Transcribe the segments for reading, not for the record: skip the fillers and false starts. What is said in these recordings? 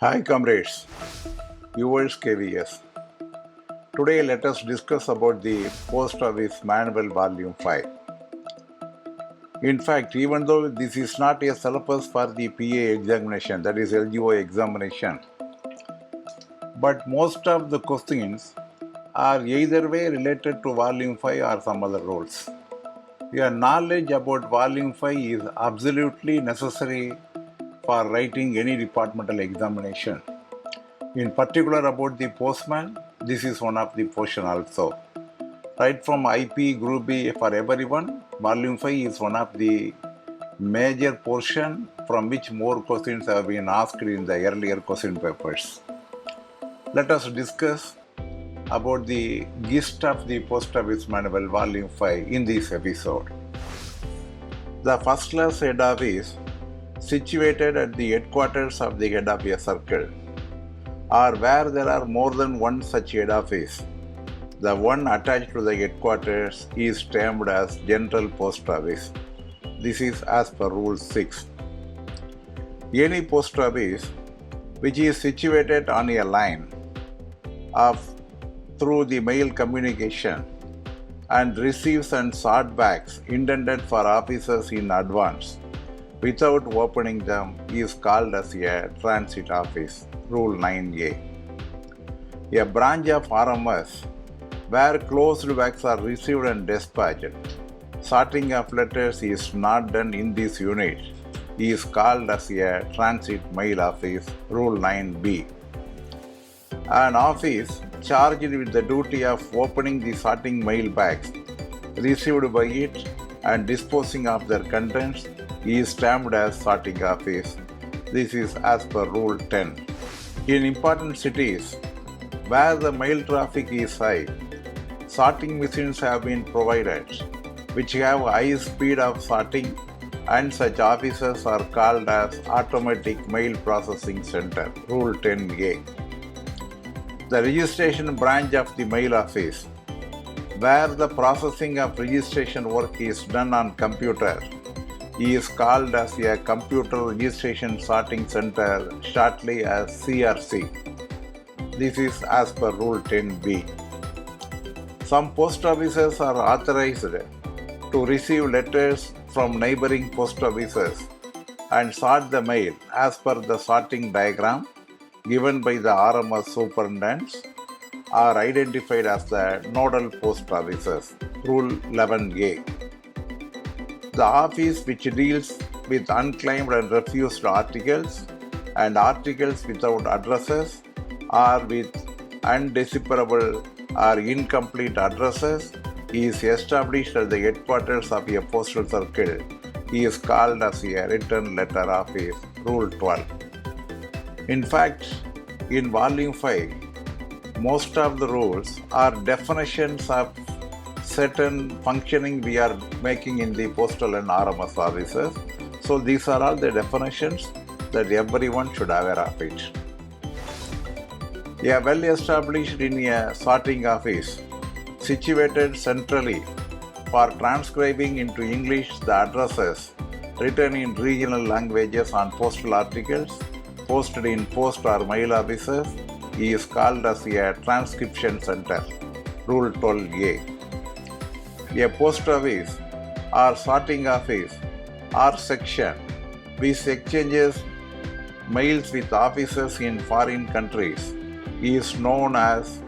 Hi comrades, viewers Kayveeyes. Today let us discuss about the Post Office Manual Volume 5. In fact, even though this is not a syllabus for the PA examination, that is LGO examination, but most of the questions are either way related to Volume 5 or some other rules. Your knowledge about Volume 5 is absolutely necessary for writing any departmental examination. In particular about the postman, this is one of the portion also. Right from IP Group B for everyone, Volume 5 is one of the major portion from which more questions have been asked in the earlier question papers. Let us discuss about the gist of the Post Office Manual Volume 5 in this episode. The first class head office situated at the headquarters of the head of a circle, or where there are more than one such head office. The one attached to the headquarters is termed as General Post Office. This is as per Rule 6. Any post office which is situated on a line through the mail communication and receives and sort bags intended for officers in advance without opening them is called as a transit office. Rule 9A. A branch of RMS where closed bags are received and dispatched. Sorting of letters is not done in this unit is called as a transit mail office. Rule 9B. An office charged with the duty of opening the sorting mail bags received by it and disposing of their contents is termed as sorting office. This is as per Rule 10. In important cities where the mail traffic is high, sorting machines have been provided which have high speed of sorting, and such offices are called as automatic mail processing center. Rule 10A. The registration branch of the mail office where the processing of registration work is done on computer is called as a Computer Registration Sorting Center, shortly as CRC. This is as per Rule 10B. Some post offices are authorized to receive letters from neighboring post offices and sort the mail as per the sorting diagram given by the RMS superintendents are identified as the nodal post offices. Rule 11A. The office which deals with unclaimed and refused articles and articles without addresses or with undecipherable or incomplete addresses is established at the headquarters of a postal circle is called as a return letter office. Rule 12. In fact, in Volume 5, most of the rules are definitions of certain functioning we are making in the postal and RMS offices. So these are all the definitions that everyone should be aware of it. A well established in a sorting office situated centrally for transcribing into English the addresses written in regional languages on postal articles posted in post or mail offices is called as a transcription center. Rule 12A. A post office or sorting office or section which exchanges mails with offices in foreign countries is known as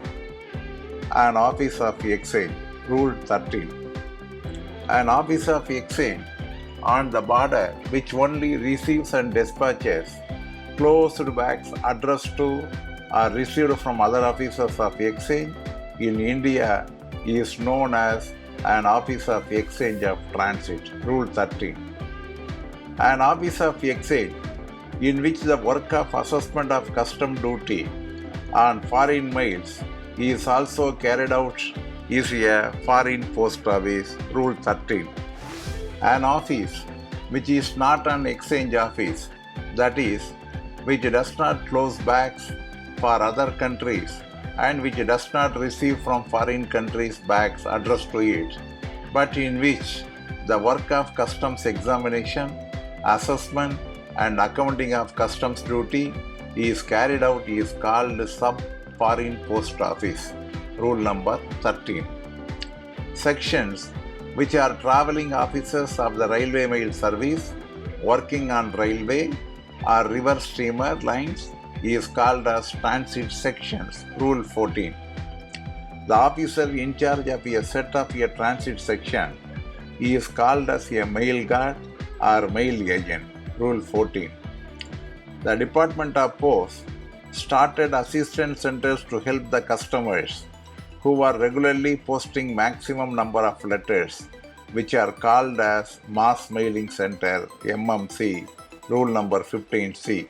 an office of exchange. Rule 13. An office of exchange on the border which only receives and dispatches closed bags addressed to or received from other offices of exchange in India is known as an office of exchange of transit. Rule 13. An office of exchange in which the work of assessment of custom duty on foreign mails is also carried out is a foreign post office. Rule 13. An office which is not an exchange office, that is, which does not close bags for other countries and which does not receive from foreign countries bags addressed to it, but in which the work of customs examination, assessment and accounting of customs duty is carried out is called sub-foreign post office. Rule number 13. Sections which are travelling officers of the railway mail service working on railway or river steamer lines is called as transit sections. Rule 14. The officer in charge of a set of a transit section is called as a mail guard or mail agent. Rule 14. The Department of Post started assistance centers to help the customers who are regularly posting maximum number of letters, which are called as Mass Mailing Center, MMC. Rule number 15C.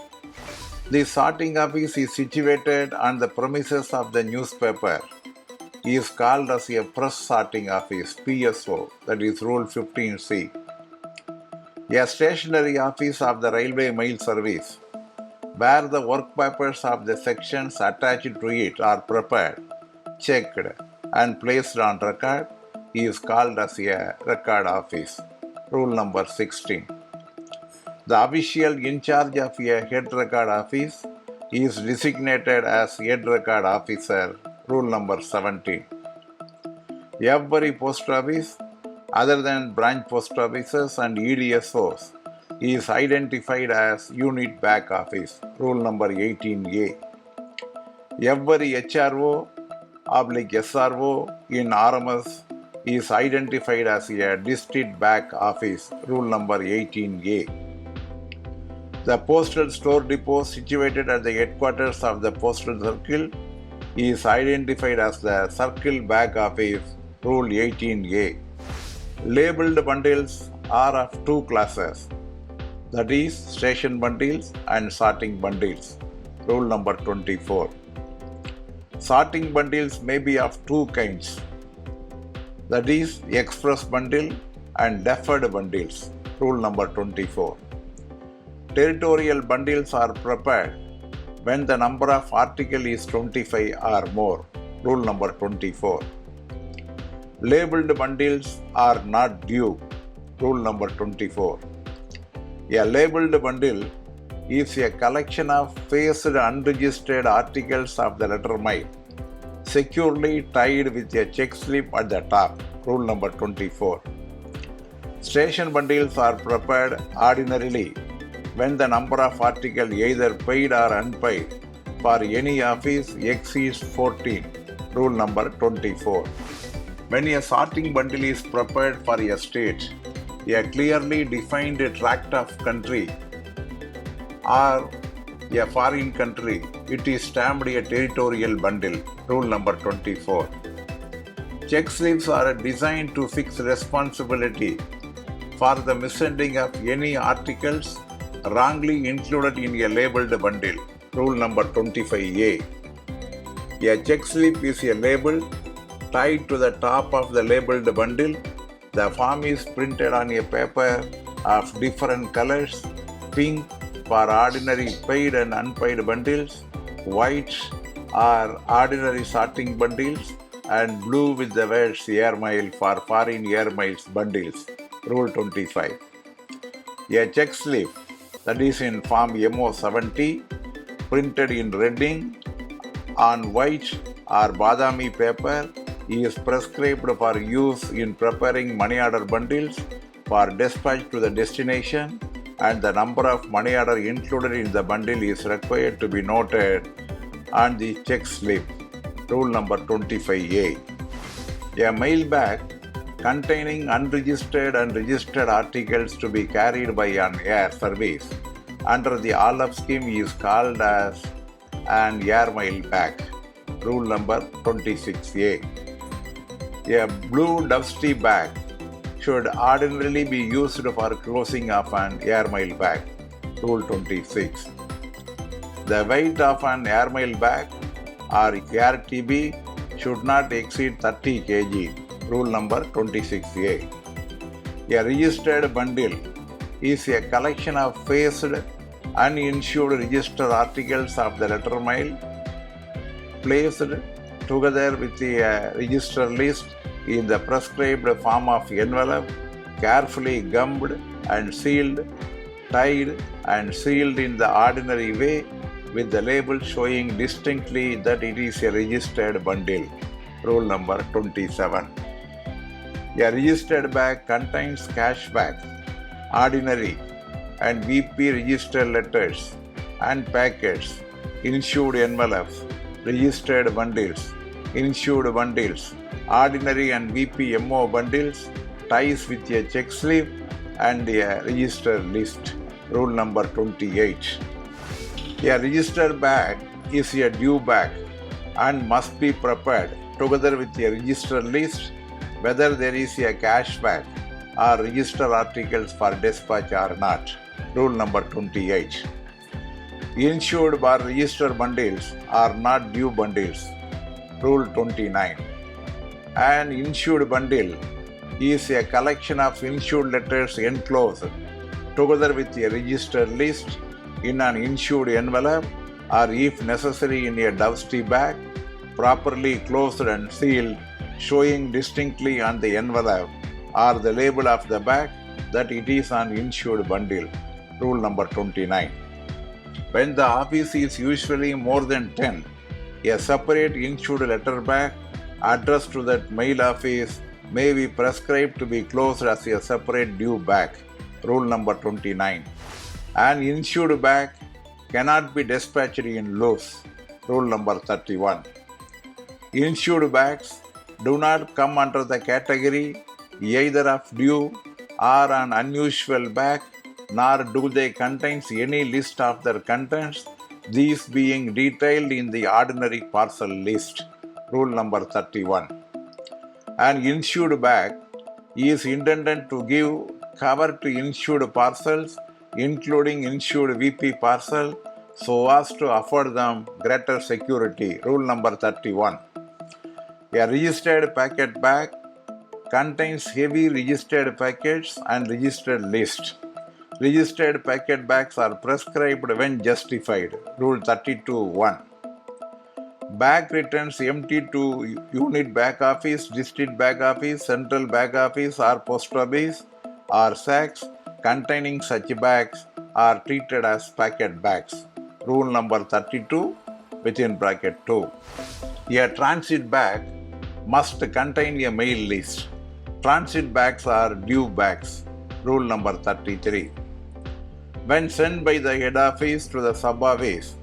The sorting office is situated on the premises of the newspaper. It is called as a press sorting office, PSO, that is Rule 15C. A stationary office of the railway mail service, where the work papers of the sections attached to it are prepared, checked, and placed on record, is called as a record office. Rule number 16. The official in charge of a head record office is designated as head record officer. Rule number 17. Every post office, other than branch post offices and EDSOs, is identified as unit back office. Rule number 18A. Every HRO / SRO in RMS is identified as a district back office. Rule number 18A. The postal store depot situated at the headquarters of the postal circle is identified as the circle back office. Rule 18A. Labeled bundles are of two classes, that is station bundles and sorting bundles. Rule number 24. Sorting bundles may be of two kinds, that is express bundle and deferred bundles. Rule number 24. Territorial bundles are prepared when the number of articles is 25 or more. Rule number 24. Labeled bundles are not due. Rule number 24. A labeled bundle is a collection of faced unregistered articles of the letter mail, securely tied with a check slip at the top. Rule number 24. Station bundles are prepared ordinarily when the number of articles either paid or unpaid for any office exceeds 14. Rule number 24. When a sorting bundle is prepared for a state, a clearly defined tract of country, or a foreign country, it is stamped a territorial bundle. Rule number 24. Check slips are designed to fix responsibility for the missending of any articles wrongly included in a labeled bundle. Rule number 25A. A check slip is a label tied to the top of the labeled bundle. The form is printed on a paper of different colors: pink for ordinary paid and unpaid bundles, white or ordinary sorting bundles, and blue with the words airmail for foreign airmails bundles. Rule 25. A check slip, that is in form MO70, printed in red ink on white or badami paper, is prescribed for use in preparing money order bundles for dispatch to the destination, and the number of money order included in the bundle is required to be noted on the check slip. Rule number 25A. A mail bag containing unregistered and registered articles to be carried by an air service under the All-Up scheme is called as an airmail bag. Rule number 26A. A blue dusty bag should ordinarily be used for closing of an airmail bag. Rule 26. The weight of an airmail bag or AirTB should not exceed 30 kg. Rule number 26A. A registered bundle is a collection of faced, uninsured registered articles of the letter mail placed together with the register list in the prescribed form of envelope, carefully gummed and sealed, tied and sealed in the ordinary way with the label showing distinctly that it is a registered bundle. Rule number 27. A registered bag contains cashback, ordinary and VP registered letters and packets, insured envelopes, registered bundles, insured bundles, ordinary and VP MO bundles, ties with a check sleeve and a registered list. Rule number 28. A registered bag is a due bag and must be prepared together with a registered list whether there is a cashback or registered articles for dispatch or not. Rule number 28. Insured or registered bundles are not due bundles. Rule 29. An insured bundle is a collection of insured letters enclosed together with a registered list in an insured envelope or if necessary in a dusty bag, properly closed and sealed, showing distinctly on the envelope or the label of the bag that it is an insured bundle. Rule number 29. When the office is usually more than 10, a separate insured letter bag addressed to that mail office may be prescribed to be closed as a separate due bag. Rule number 29. An insured bag cannot be dispatched in loose. Rule number 31. Insured bags do not come under the category either of due or an unusual bag, nor do they contain any list of their contents, these being detailed in the ordinary parcel list. Rule number 31. An insured bag is intended to give cover to insured parcels, including insured VP parcel, so as to afford them greater security. Rule number 31. A registered packet bag contains heavy registered packets and registered list. Registered packet bags are prescribed when justified. Rule 32.1. Bag returns empty to unit back office, district back office, central back office or post office or sacks containing such bags are treated as packet bags. Rule number 32 within bracket 2. A transit bag must contain a mail list. Transit bags are due bags. Rule number 33. When sent by the head office to the sub office,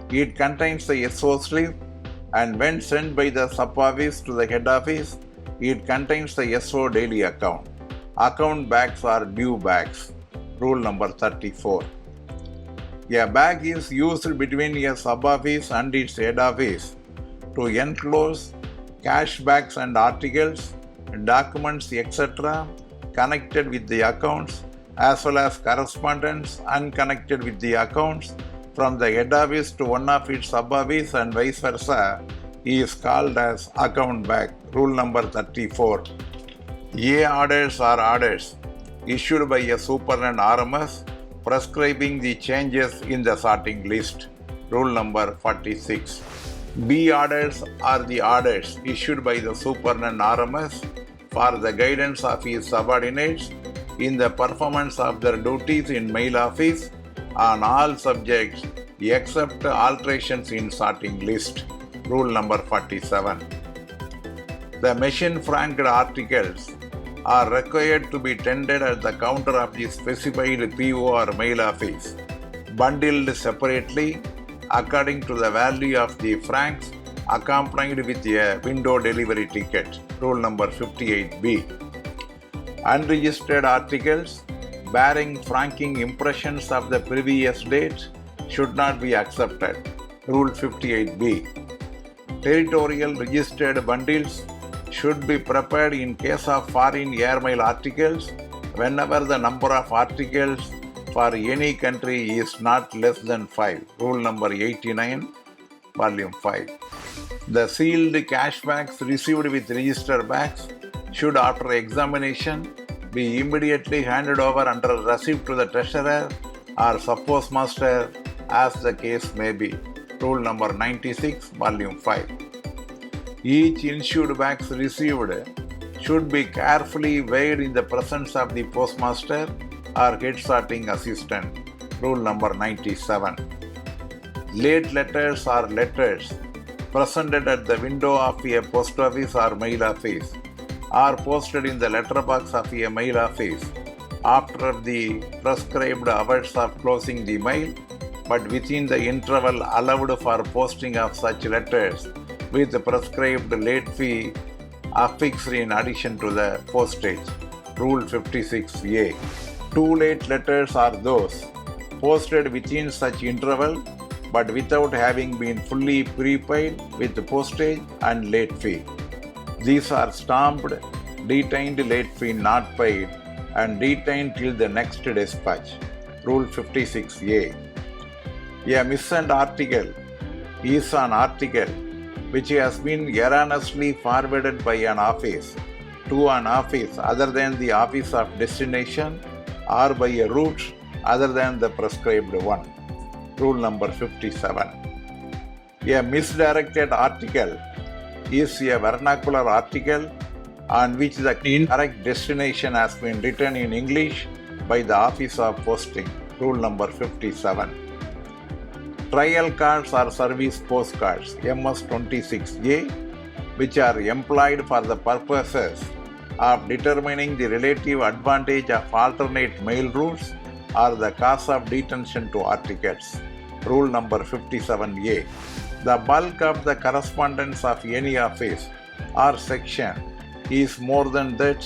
it contains the SO slip, and when sent by the sub office to the head office, it contains the SO daily account. Account bags are due bags. Rule number 34. A bag is used between a sub office and its head office to enclose cash bags and articles, documents, etc. connected with the accounts, as well as correspondence unconnected with the accounts from the head office to one of its sub office and vice versa is called as account bag. Rule number 34. A orders are orders issued by a superintendent RMS prescribing the changes in the sorting list. Rule number 46. B orders are the orders issued by the superintendent RMS for the guidance of his subordinates in the performance of their duties in mail office on all subjects except alterations in sorting list. Rule number 47. The machine franked articles are required to be tendered at the counter of the specified PO or mail office, bundled separately according to the value of the franks, accompanied with a window delivery ticket. Rule number 58B. Unregistered articles bearing franking impressions of the previous date should not be accepted. Rule 58B. Territorial registered bundles should be prepared in case of foreign airmail articles whenever the number of articles for any country is not less than 5. Rule number 89, volume 5. The sealed cash bags received with register bags should, after examination, be immediately handed over under receipt to the treasurer or sub-postmaster as the case may be. Rule number 96, volume 5. Each insured bags received should be carefully weighed in the presence of the postmaster or head sorting assistant. Rule number 97. Late letters are letters presented at the window of a post office or mail office, are posted in the letterbox of a mail office after the prescribed hours of closing the mail, but within the interval allowed for posting of such letters with the prescribed late fee affixed in addition to the postage. Rule 56A. Too late letters are those posted within such interval but without having been fully prepaid with postage and late fee. These are stamped, detained late fee not paid, and detained till the next dispatch. Rule 56A. A missent article is an article which has been erroneously forwarded by an office to an office other than the office of destination or by a route other than the prescribed one. Rule number 57. A misdirected article is a vernacular article on which the incorrect destination has been written in English by the Office of Posting. Rule number 57. Trial cards or service postcards MS 26A, which are employed for the purposes of determining the relative advantage of alternate mail routes or the cause of detention to articles. Rule number 57A. The bulk of the correspondence of any office or section is more than that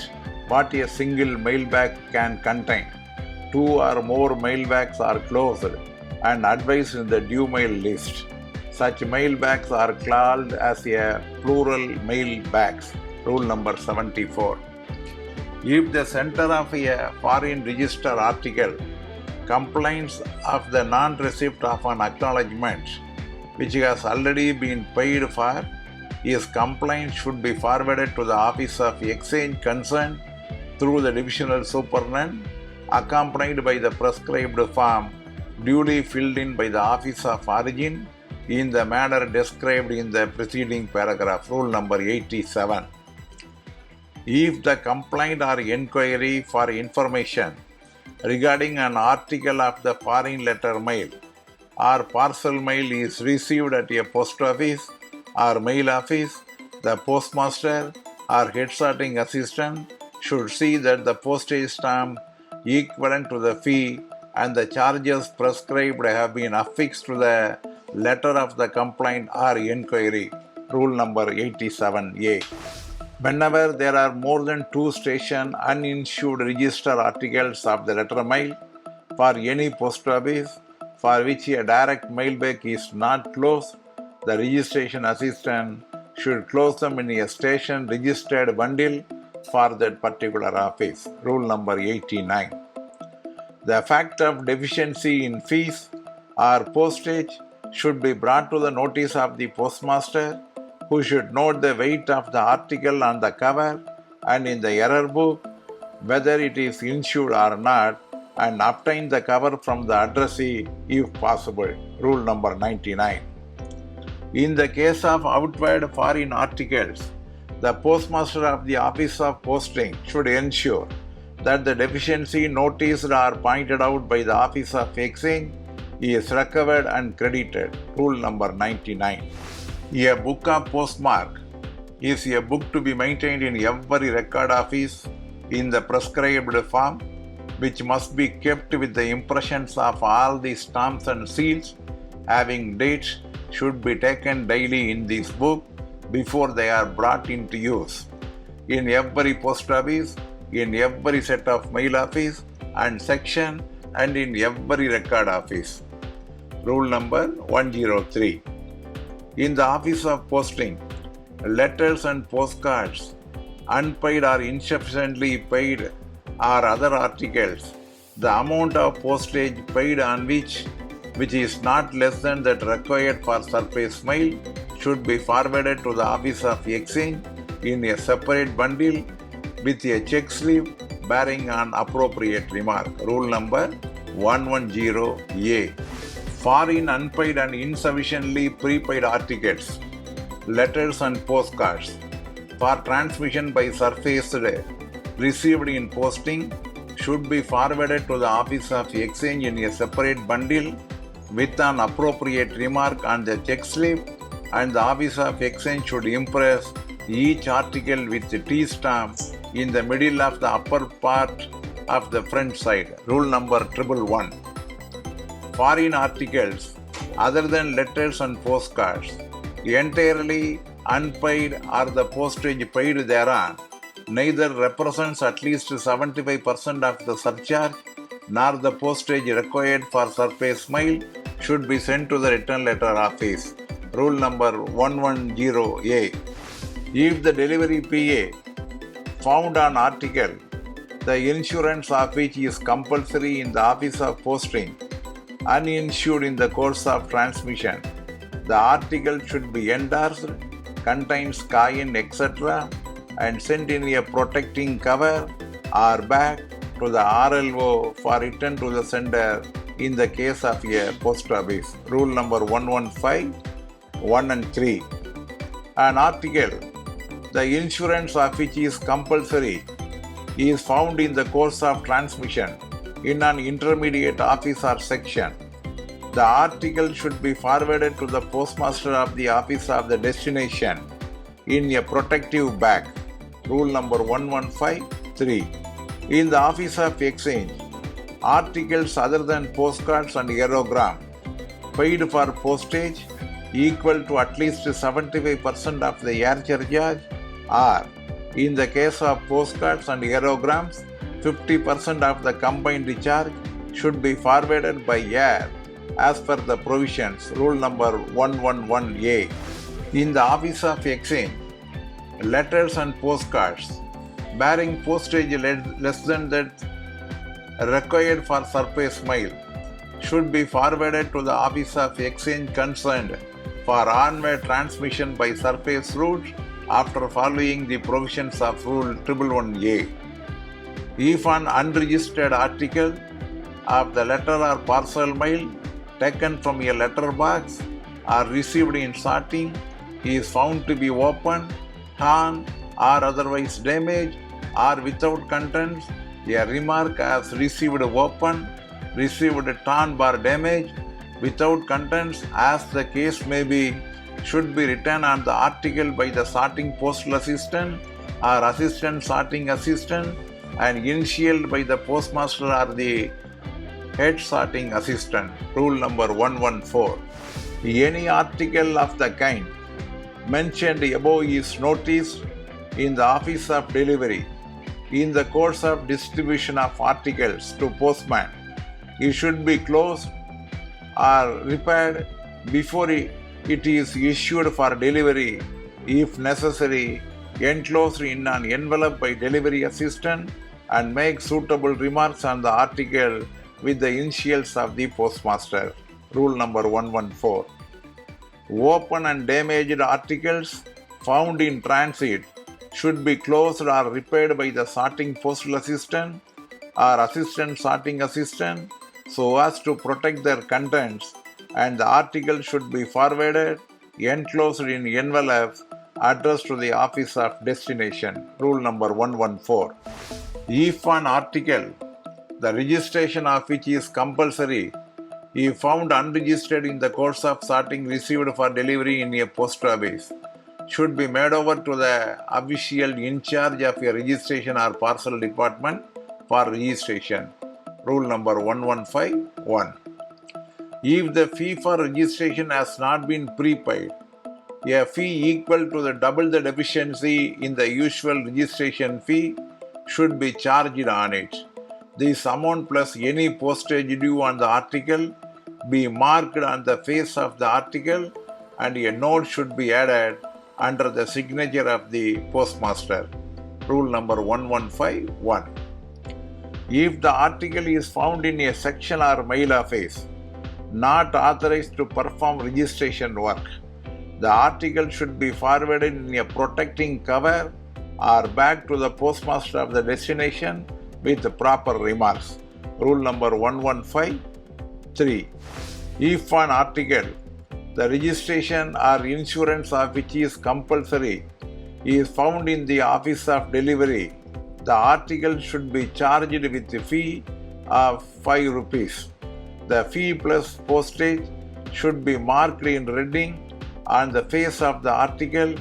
what a single mailbag can contain. Two or more mailbags are closed and advised in the due mail list. Such mailbags are called as a plural mailbags. Rule number 74. If the sender of a foreign register article complains of the non-receipt of an acknowledgement which has already been paid for, his complaint should be forwarded to the Office of Exchange concerned through the Divisional Superintendent, accompanied by the prescribed form duly filled in by the Office of Origin in the manner described in the preceding paragraph. Rule number 87. If the complaint or inquiry for information regarding an article of the foreign letter mail or parcel mail is received at a post office or mail office, the postmaster or head sorting assistant should see that the postage stamp equivalent to the fee and the charges prescribed have been affixed to the letter of the complaint or inquiry. Rule number 87A. Whenever there are more than two station uninsured register articles of the letter mail for any post office for which a direct mailbag is not closed, the registration assistant should close them in a station registered bundle for that particular office. Rule number 89. The fact of deficiency in fees or postage should be brought to the notice of the postmaster, who should note the weight of the article on the cover and in the error book, whether it is insured or not, and obtain the cover from the addressee if possible. Rule number 99. In the case of outward foreign articles, the postmaster of the Office of Posting should ensure that the deficiency noticed or pointed out by the Office of Exchange is recovered and credited. Rule number 99. A book of postmark is a book to be maintained in every record office in the prescribed form, which must be kept with the impressions of all the stamps and seals having dates should be taken daily in this book before they are brought into use in every post office, in every set of mail office and section, and in every record office. Rule number 103. In the Office of Posting, letters and postcards, unpaid or insufficiently paid or other articles, the amount of postage paid on which is not less than that required for surface mail, should be forwarded to the Office of Exchange in a separate bundle with a check sleeve bearing an appropriate remark. Rule number 110A. Foreign unpaid and insufficiently prepaid articles, letters and postcards for transmission by surface received in posting should be forwarded to the Office of Exchange in a separate bundle with an appropriate remark on the check slip, and the Office of Exchange should impress each article with the T stamp in the middle of the upper part of the front side. Rule number 111. Foreign articles other than letters and postcards, entirely unpaid or the postage paid thereon, neither represents at least 75% of the surcharge nor the postage required for surface mail, should be sent to the return letter office. Rule number 110A. If the delivery PA found an article, the insurance of which is compulsory in the office of posting, uninsured in the course of transmission, the article should be endorsed, contains coin, etc., and sent in a protecting cover or bag to the RLO for return to the sender in the case of a post office. Rule number 115, 1 and 3. An article, the insurance of which is compulsory, is found in the course of transmission in an intermediate office or section. The article should be forwarded to the postmaster of the office of the destination in a protective bag. Rule number 115.3. In the Office of Exchange, articles other than postcards and aerogram paid for postage equal to at least 75% of the air charge, or in the case of postcards and aerograms, 50% of the combined charge should be forwarded by air as per the provisions. Rule number 111A. In the Office of Exchange, letters and postcards bearing postage less than that required for surface mail should be forwarded to the Office of Exchange concerned for onward transmission by surface route after following the provisions of Rule 111A. If an unregistered article of the letter or parcel mail taken from a letter box or received in sorting is found to be open, torn, or otherwise damaged or without contents, a remark as received open, received torn or damaged, without contents as the case may be, should be written on the article by the sorting postal assistant or assistant sorting assistant and initialed by the postmaster or the head sorting assistant. Rule number 114. Any article of the kind mentioned above is noticed in the office of delivery in the course of distribution of articles to postman. It should be closed or repaired before it is issued for delivery, if necessary, enclosed in an envelope by delivery assistant, and make suitable remarks on the article with the initials of the postmaster. Rule number 114. Open and damaged articles found in transit should be closed or repaired by the sorting postal assistant or assistant sorting assistant so as to protect their contents, and the article should be forwarded enclosed in envelopes addressed to the office of destination. Rule number 114. If an article, the registration of which is compulsory, is found unregistered in the course of sorting received for delivery in a post office, should be made over to the official in charge of a registration or parcel department for registration. Rule number 115.1. If the fee for registration has not been prepaid, a fee equal to the double the deficiency in the usual registration fee should be charged on it. This amount plus any postage due on the article be marked on the face of the article, and a note should be added under the signature of the postmaster. Rule number 115.1. If the article is found in a section or mail office not authorized to perform registration work, the article should be forwarded in a protecting cover or bag to the postmaster of the destination with the proper remarks. Rule number 115.3. If an article, the registration or insurance of which is compulsory, is found in the office of delivery, the article should be charged with a fee of 5 rupees. The fee plus postage should be marked in reading on the face of the article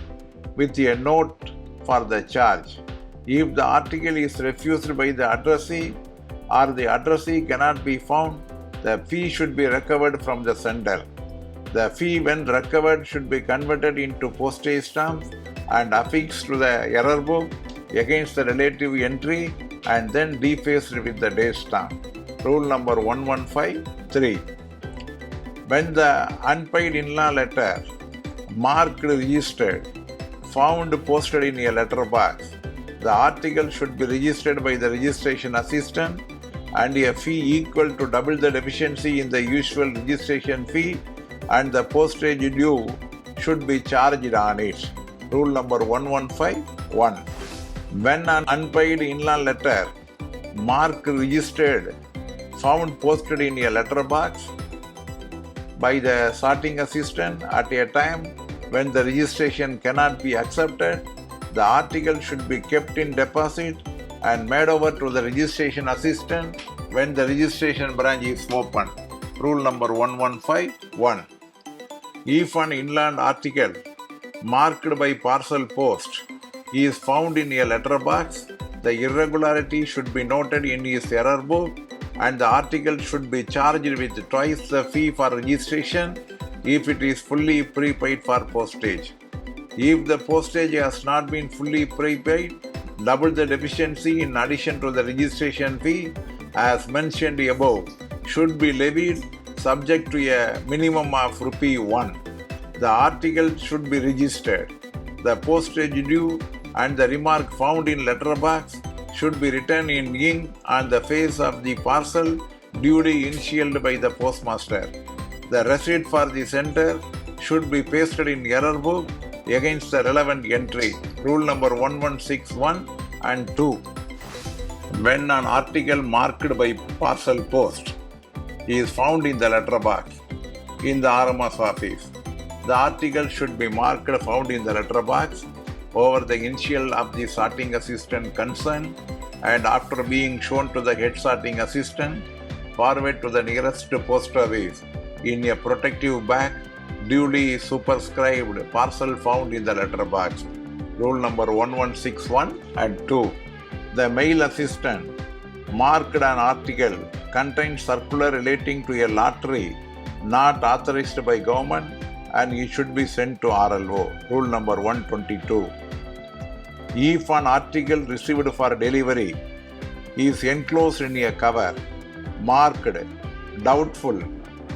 with a note for the charge. If the article is refused by the addressee or the addressee cannot be found, the fee should be recovered from the sender. The fee, when recovered, should be converted into postage stamps and affixed to the error book against the relative entry and then defaced with the date stamp. Rule number 1153. When the unpaid in-law letter marked registered found posted in a letter box, the article should be registered by the registration assistant and a fee equal to double the deficiency in the usual registration fee and the postage due should be charged on it. Rule number 1151. When an unpaid in-law letter marked registered found posted in a letter box by the sorting assistant at a time when the registration cannot be accepted, the article should be kept in deposit and made over to the registration assistant when the registration branch is open. Rule number 1151. If an inland article marked by parcel post is found in a letter box, the irregularity should be noted in his error book and the article should be charged with twice the fee for registration if it is fully prepaid for postage. If the postage has not been fully prepaid, double the deficiency in addition to the registration fee as mentioned above should be levied subject to a minimum of ₹1. The article should be registered. The postage due and the remark found in letter box should be written in ink on the face of the parcel duly initialed by the postmaster. The receipt for the sender should be pasted in error book against the relevant entry. Rule number 1161 and 2. When an article marked by parcel post is found in the letter box in the RMS office, the article should be marked found in the letter box over the initial of the sorting assistant concerned and after being shown to the head sorting assistant, forward to the nearest post office in a protective bag duly superscribed parcel found in the letter box. Rule number 1161 and 2. The mail assistant marked an article contains circular relating to a lottery not authorized by government and it should be sent to RLO. Rule number 122. If an article received for delivery is enclosed in a cover marked doubtful,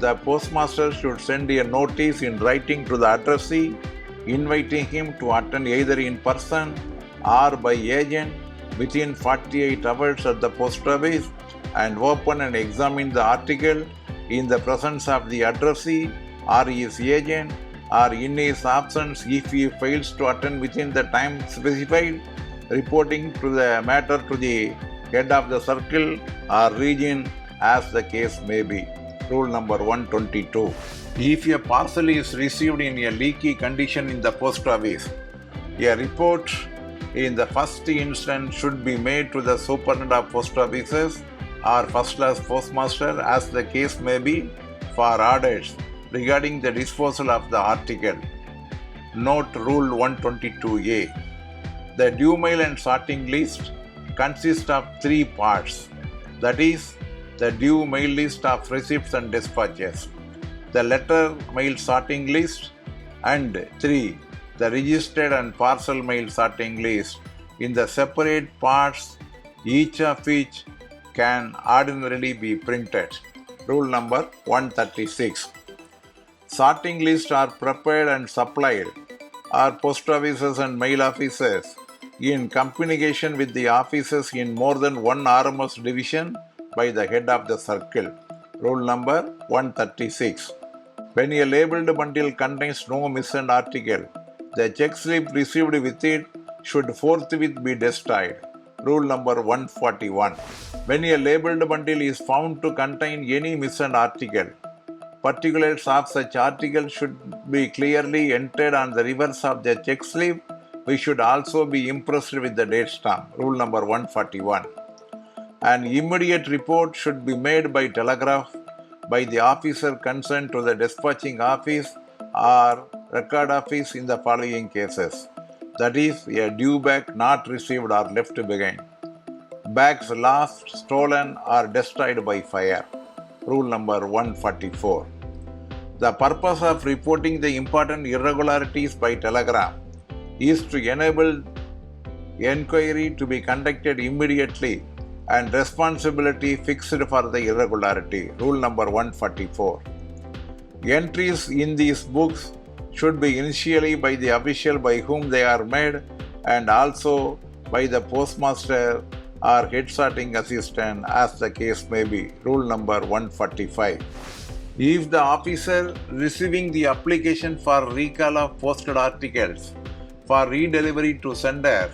the postmaster should send a notice in writing to the addressee inviting him to attend either in person or by agent within 48 hours at the post office and open and examine the article in the presence of the addressee or his agent or in his absence if he fails to attend within the time specified, reporting to the matter to the head of the circle or region as the case may be. Rule number 122. If a parcel is received in a leaky condition in the post office, a report in the first instance should be made to the superintendent of post offices or first class postmaster as the case may be for orders regarding the disposal of the article. Note Rule 122A. The due mail and sorting list consist of 3 parts, that is, the due mail list of receipts and dispatches, the letter mail sorting list, and 3. The registered and parcel mail sorting list in the separate parts, each of which can ordinarily be printed. Rule number 136. Sorting lists are prepared and supplied are post offices and mail offices in communication with the offices in more than one RMS division by the head of the circle. Rule number 136. When a labeled bundle contains no missing article, the check slip received with it should forthwith be destroyed. Rule number 141. When a labeled bundle is found to contain any missing article, particulars of such article should be clearly entered on the reverse of the check slip, which should also be impressed with the date stamp. Rule number 141. An immediate report should be made by telegraph by the officer concerned to the dispatching office or record office in the following cases. That is, a due bag not received or left behind. Bags lost, stolen or destroyed by fire. Rule number 144. The purpose of reporting the important irregularities by telegram is to enable enquiry to be conducted immediately and responsibility fixed for the irregularity. Rule number 144. Entries in these books should be initially by the official by whom they are made and also by the postmaster or head sorting assistant as the case may be. Rule number 145. If the officer receiving the application for recall of posted articles for redelivery to sender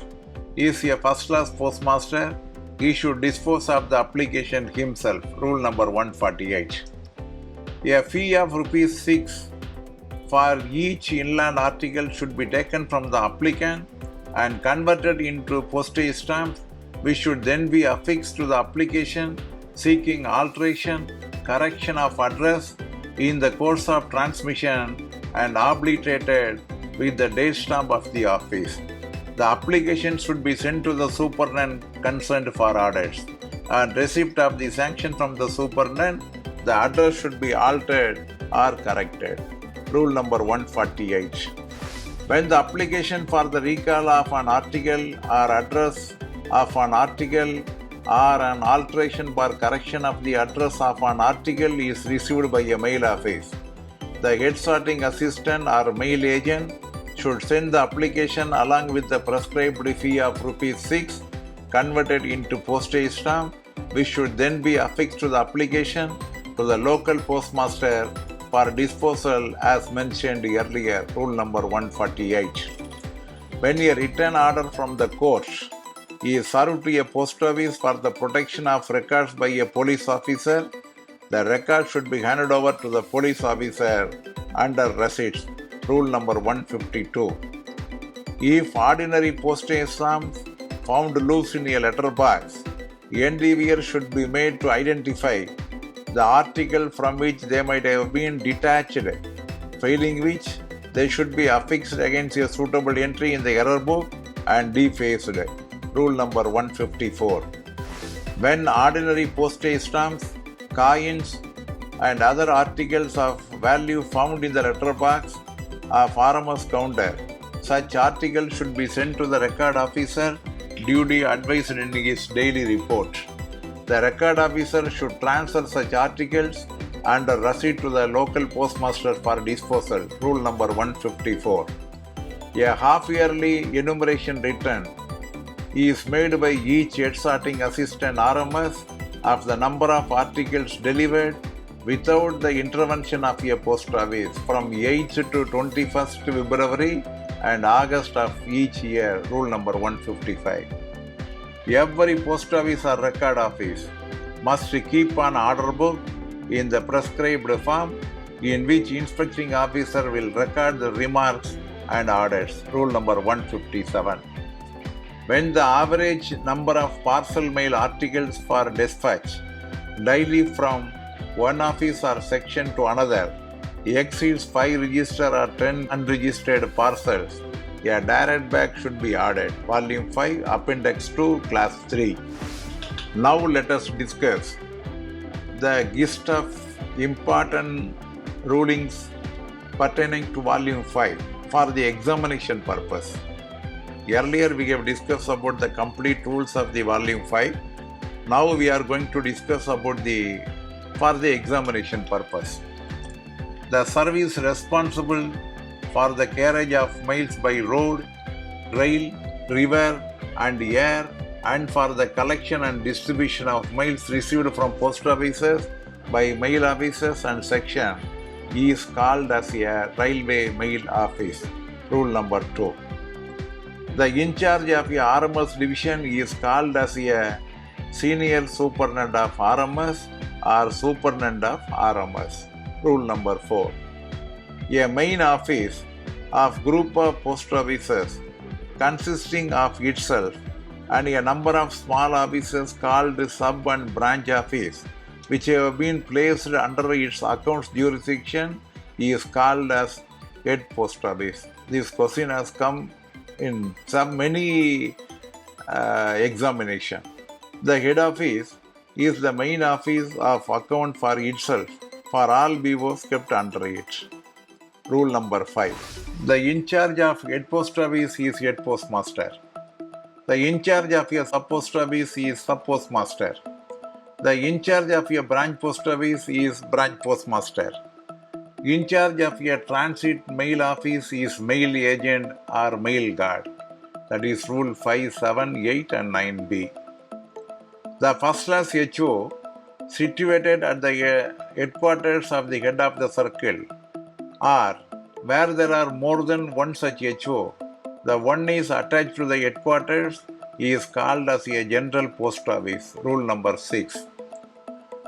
is a first-class postmaster, he should dispose of the application himself. Rule number 148. A fee of ₹6 for each inland article should be taken from the applicant and converted into postage stamps, which should then be affixed to the application seeking alteration, correction of address in the course of transmission and obliterated with the date stamp of the office. The application should be sent to the superintendent concerned for audits. On receipt of the sanction from the superintendent, the address should be altered or corrected. Rule number 148. When the application for the recall of an article or address of an article or an alteration for correction of the address of an article is received by a mail office, the head sorting assistant or mail agent should send the application along with the prescribed fee of ₹6 converted into postage stamp, which should then be affixed to the application to the local postmaster for disposal as mentioned earlier. Rule number 148. When a written order from the court is served to a post office for the protection of records by a police officer, the record should be handed over to the police officer under receipts. Rule number 152. If ordinary postage stamps found loose in a letter box, endeavour should be made to identify the article from which they might have been detached, failing which they should be affixed against a suitable entry in the error book and defaced. Rule number 154. When ordinary postage stamps, coins and other articles of value found in the letter box of RMS counter, such articles should be sent to the record officer duly advised in his daily report. The record officer should transfer such articles under receipt to the local postmaster for disposal. Rule number 154. A half-yearly enumeration return is made by each head sorting assistant RMS of the number of articles delivered without the intervention of a post office from 8th to 21st February and August of each year. Rule number 155. Every post office or record office must keep an order book in the prescribed form in which inspecting officer will record the remarks and orders. Rule number 157. When the average number of parcel mail articles for dispatch daily from one office or section to another exceeds 5 registered or 10 unregistered parcels, a direct bag should be added. Volume 5, Appendix 2, Class 3. Now let us discuss the gist of important rulings pertaining to Volume 5 for the examination purpose. Earlier we have discussed about the complete rules of the Volume 5. Now we are going to discuss about for the examination purpose. The service responsible for the carriage of mails by road, rail, river and air, and for the collection and distribution of mails received from post offices by mail offices and section is called as a railway mail office. Rule number 2. The in charge of a RMS division is called as a senior superintendent of RMS or superintendent of RMS. Rule number 4. A main office of group of post offices consisting of itself and a number of small offices called sub and branch office which have been placed under its account's jurisdiction is called as head post office. This question has come in many examination. The head office is the main office of account for itself for all BOs kept under it. Rule number 5. The in charge of head post office is head postmaster. The in charge of a sub post office is sub postmaster. The in charge of a branch post office is branch postmaster. In charge of a transit mail office is mail agent or mail guard. That is Rule 5, 7, 8 and 9b. The first class HO situated at the headquarters of the head of the circle, or where there are more than one such HO, the one is attached to the headquarters, is called as a general post office. Rule number 6.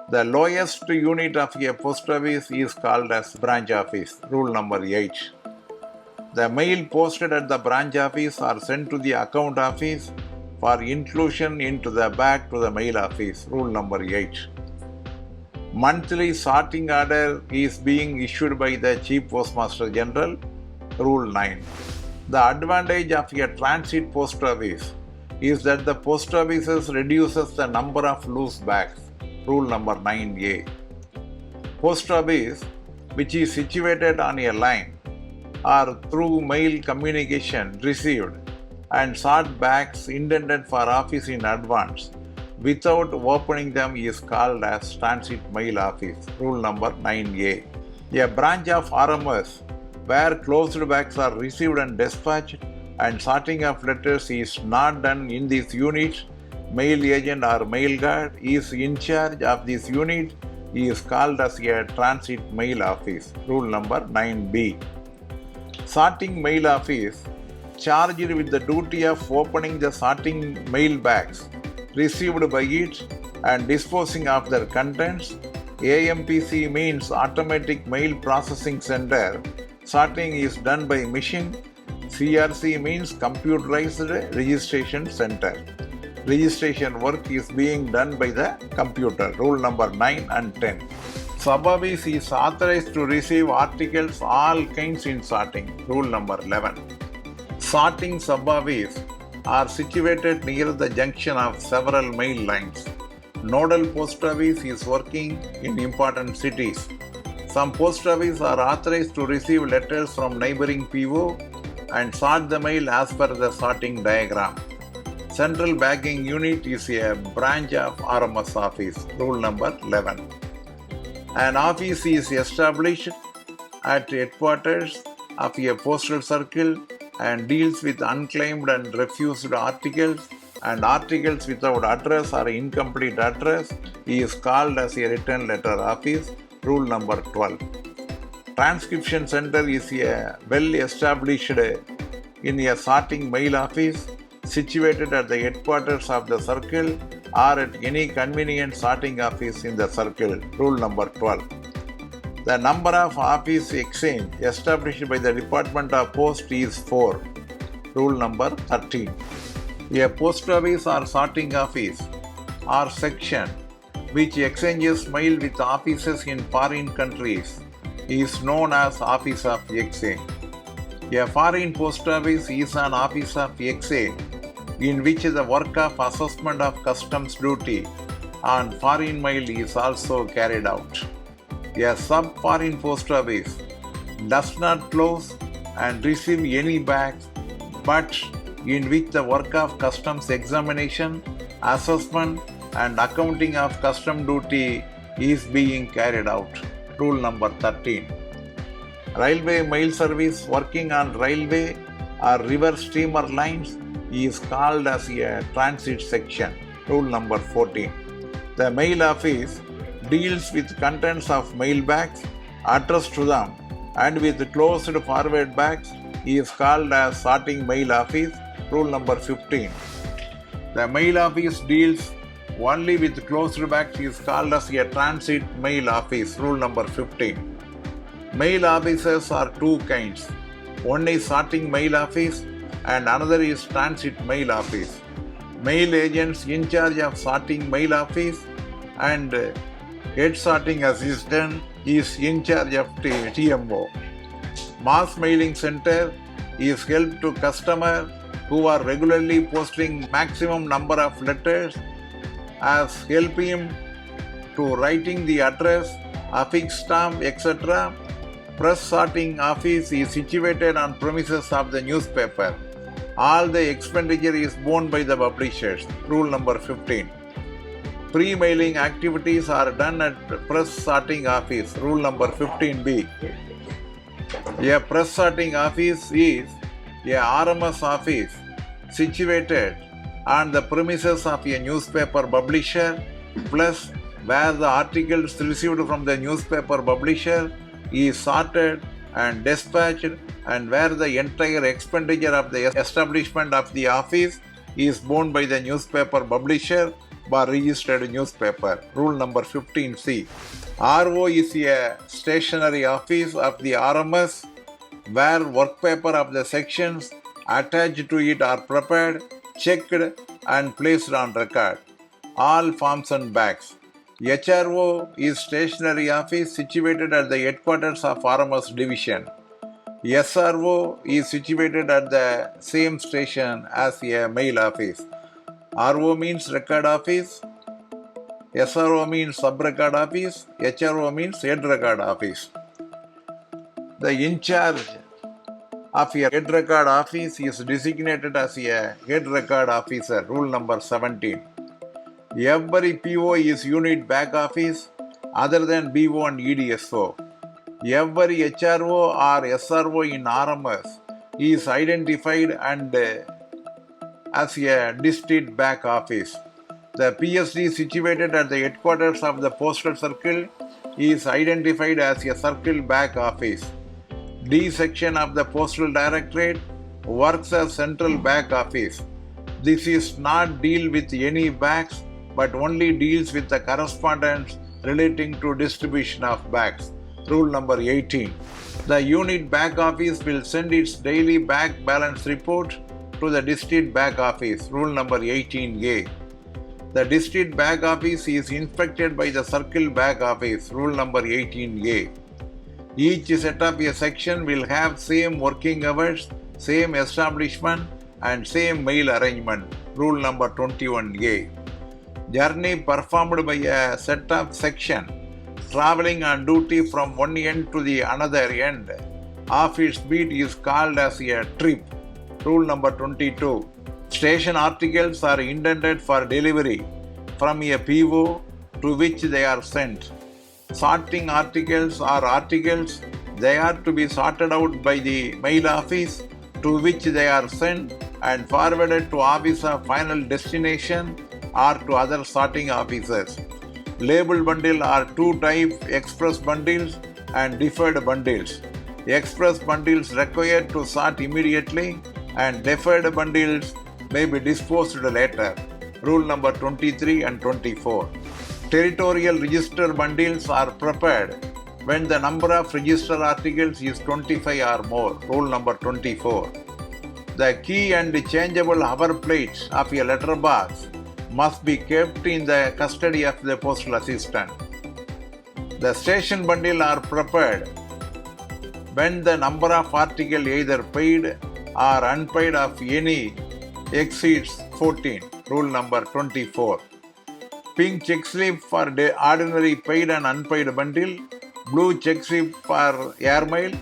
The lowest unit of a post office is called as branch office. Rule number 8. The mail posted at the branch office are sent to the account office for inclusion into the back to the mail office. Rule number 8. Monthly sorting order is being issued by the Chief Postmaster General. Rule 9. The advantage of a transit post office is that the post offices reduces the number of loose bags. Rule number 9a. Post office which is situated on a line or through mail communication received and sort bags intended for office in advance without opening them is called as transit mail office. Rule number 9a. A branch of RMS where closed bags are received and dispatched and sorting of letters is not done in this unit, mail agent or mail guard is in charge of this unit is called as a transit mail office. Rule number 9b. Sorting mail office charged with the duty of opening the sorting mail bags received by it and disposing of their contents. AMPC means Automatic Mail Processing Center. Sorting is done by machine. CRC means Computerized Registration Center. Registration work is being done by the computer. Rule number 9 and 10. Sub-office is authorized to receive articles all kinds in sorting. Rule number 11. Sorting sub-office are situated near the junction of several mail lines. Nodal post office is working in important cities. Some post offices are authorized to receive letters from neighboring PO and sort the mail as per the sorting diagram. Central bagging unit is a branch of RMS office. Rule number 11. An office is established at headquarters of a postal circle and deals with unclaimed and refused articles and articles without address or incomplete address is called as a return letter office. Rule number 12. Transcription center is a well established in a sorting mail office situated at the headquarters of the circle or at any convenient sorting office in the circle. Rule number 12. The number of office exchange established by the Department of Post is 4. Rule number 13. A post office or sorting office or section which exchanges mail with offices in foreign countries is known as Office of Exchange. A foreign post office is an office of exchange in which the work of assessment of customs duty on foreign mail is also carried out. A sub-foreign post office does not close and receive any bags, but in which the work of customs examination, assessment and accounting of custom duty is being carried out. Rule number 13. Railway mail service working on railway or river steamer lines is called as a transit section. Rule number 14. The mail office deals with contents of mail bags addressed to them and with closed forward bags is called as sorting mail office. Rule number 15. The mail office deals only with closed bags is called as a transit mail office. Rule number 15. Mail offices are two kinds. One is sorting mail office and another is transit mail office. Mail agents in charge of sorting mail office and Head sorting assistant is in charge of TMO. Mass mailing center is help to customer who are regularly posting maximum number of letters as help him to writing the address, affix stamp, etc. Press sorting office is situated on premises of the newspaper. All the expenditure is borne by the publishers. Rule number 15. Pre-mailing activities are done at press sorting office. Rule number 15B. A press sorting office is a RMS office situated on the premises of a newspaper publisher, plus where the articles received from the newspaper publisher is sorted and dispatched, and where the entire expenditure of the establishment of the office is borne by the newspaper publisher or registered newspaper. Rule number 15C. RO is a stationary office of the RMS where work paper of the sections attached to it are prepared, checked and placed on record. All forms and bags. HRO is stationary office situated at the headquarters of RMS division. SRO is situated at the same station as a mail office. RO means record office, SRO means sub-record office, HRO means head record office. The in charge of a head record office is designated as a head record officer. Rule number 17. Every PO is unit back office other than BO and EDSO. Every HRO or SRO in RMS is identified and as a district back office. The PSD situated at the headquarters of the Postal Circle is identified as a circle back office. D section of the Postal Directorate works as central back office. This is not deal with any bags but only deals with the correspondence relating to distribution of bags. Rule number 18. The unit back office will send its daily bag balance report to the district back office. Rule number 18A. The district back office is inspected by the circle back office. Rule number 18A. Each set of a section will have same working hours, same establishment and same mail arrangement. Rule number 21A. Journey performed by a set of section traveling on duty from one end to the another end of its beat is called as a trip. Rule number 22. Station articles are intended for delivery from a PO to which they are sent. Sorting articles are articles they are to be sorted out by the mail office to which they are sent and forwarded to office of final destination or to other sorting officers. Label bundle are two types: express bundles and deferred bundles. Express bundles required to sort immediately and deferred bundles may be disposed later. Rule number 23 and 24. Territorial register bundles are prepared when the number of register articles is 25 or more. Rule number 24. The key and changeable hover plates of a letter box must be kept in the custody of the postal assistant. The station bundle are prepared when the number of articles either paid or unpaid of any exceeds 14. Rule number 24. Pink check slip for ordinary paid and unpaid bundle, blue check slip for airmail,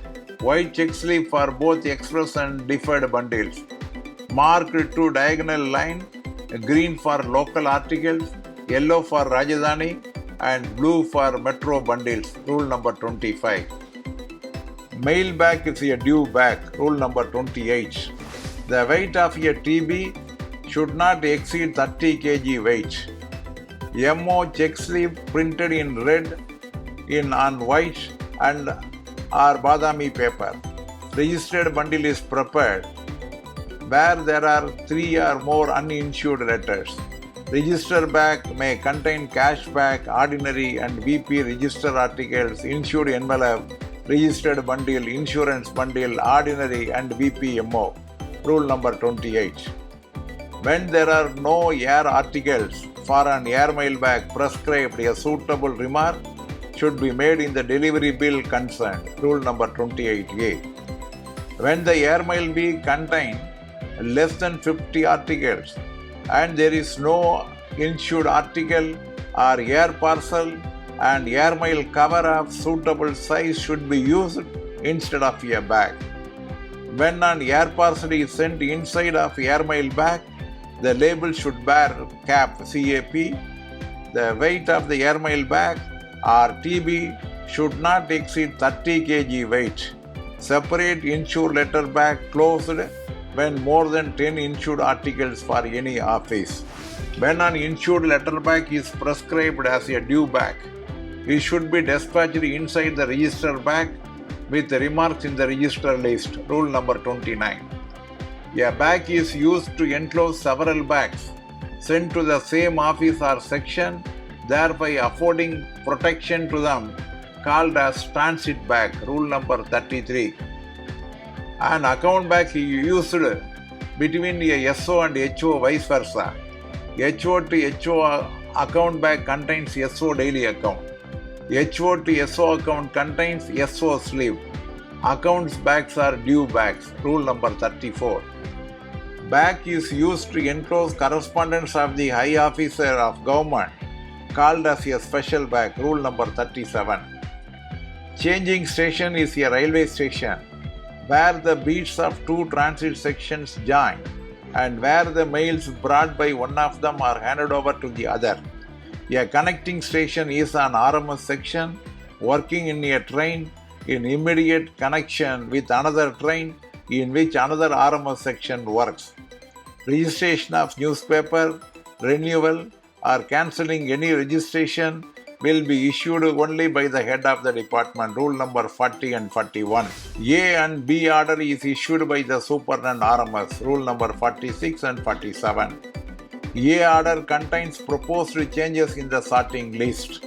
white check slip for both express and deferred bundles. Marked to diagonal line, green for local articles, yellow for Rajdhani and blue for metro bundles. Rule number 25. Mail bag is a due bag. Rule number 28. The weight of a TB should not exceed 30 kg weight. MO check slip printed in red on white and or badami paper. Registered bundle is prepared where there are 3 or more uninsured letters. Register bag may contain cash bag, ordinary and VP register articles, insured envelope, registered bundle, insurance bundle, ordinary and VPMO. Rule number 28. When there are no air articles for an airmail bag prescribed a suitable remark should be made in the delivery bill concerned. Rule number 28A. When the airmail bill contains less than 50 articles and there is no insured article or air parcel, and airmail cover of suitable size should be used instead of a bag. When an air parcel is sent inside of airmail bag, the label should bear CAP. The weight of the airmail bag or TB should not exceed 30 kg weight. Separate insured letter bag closed when more than 10 insured articles for any office. When an insured letter bag is prescribed as a due bag, it should be dispatched inside the register bag with remarks in the register list. Rule number 29. A bag is used to enclose several bags sent to the same office or section, thereby affording protection to them, called as transit bag. Rule number 33. An account bag is used between a SO and HO, vice versa. HO to HO account bag contains SO daily account. HO to SO account contains SO sleeve. Accounts bags are due bags. Rule number 34. Bag is used to enclose correspondence of the high officer of government, called as a special bag. Rule number 37. Changing station is a railway station where the beats of two transit sections join and where the mails brought by one of them are handed over to the other. A connecting station is an RMS section working in a train in immediate connection with another train in which another RMS section works. Registration of newspaper, renewal or cancelling any registration will be issued only by the head of the department. Rule number 40 and 41. A and B order is issued by the superintendent RMS. Rule number 46 and 47. A order contains proposed changes in the sorting list.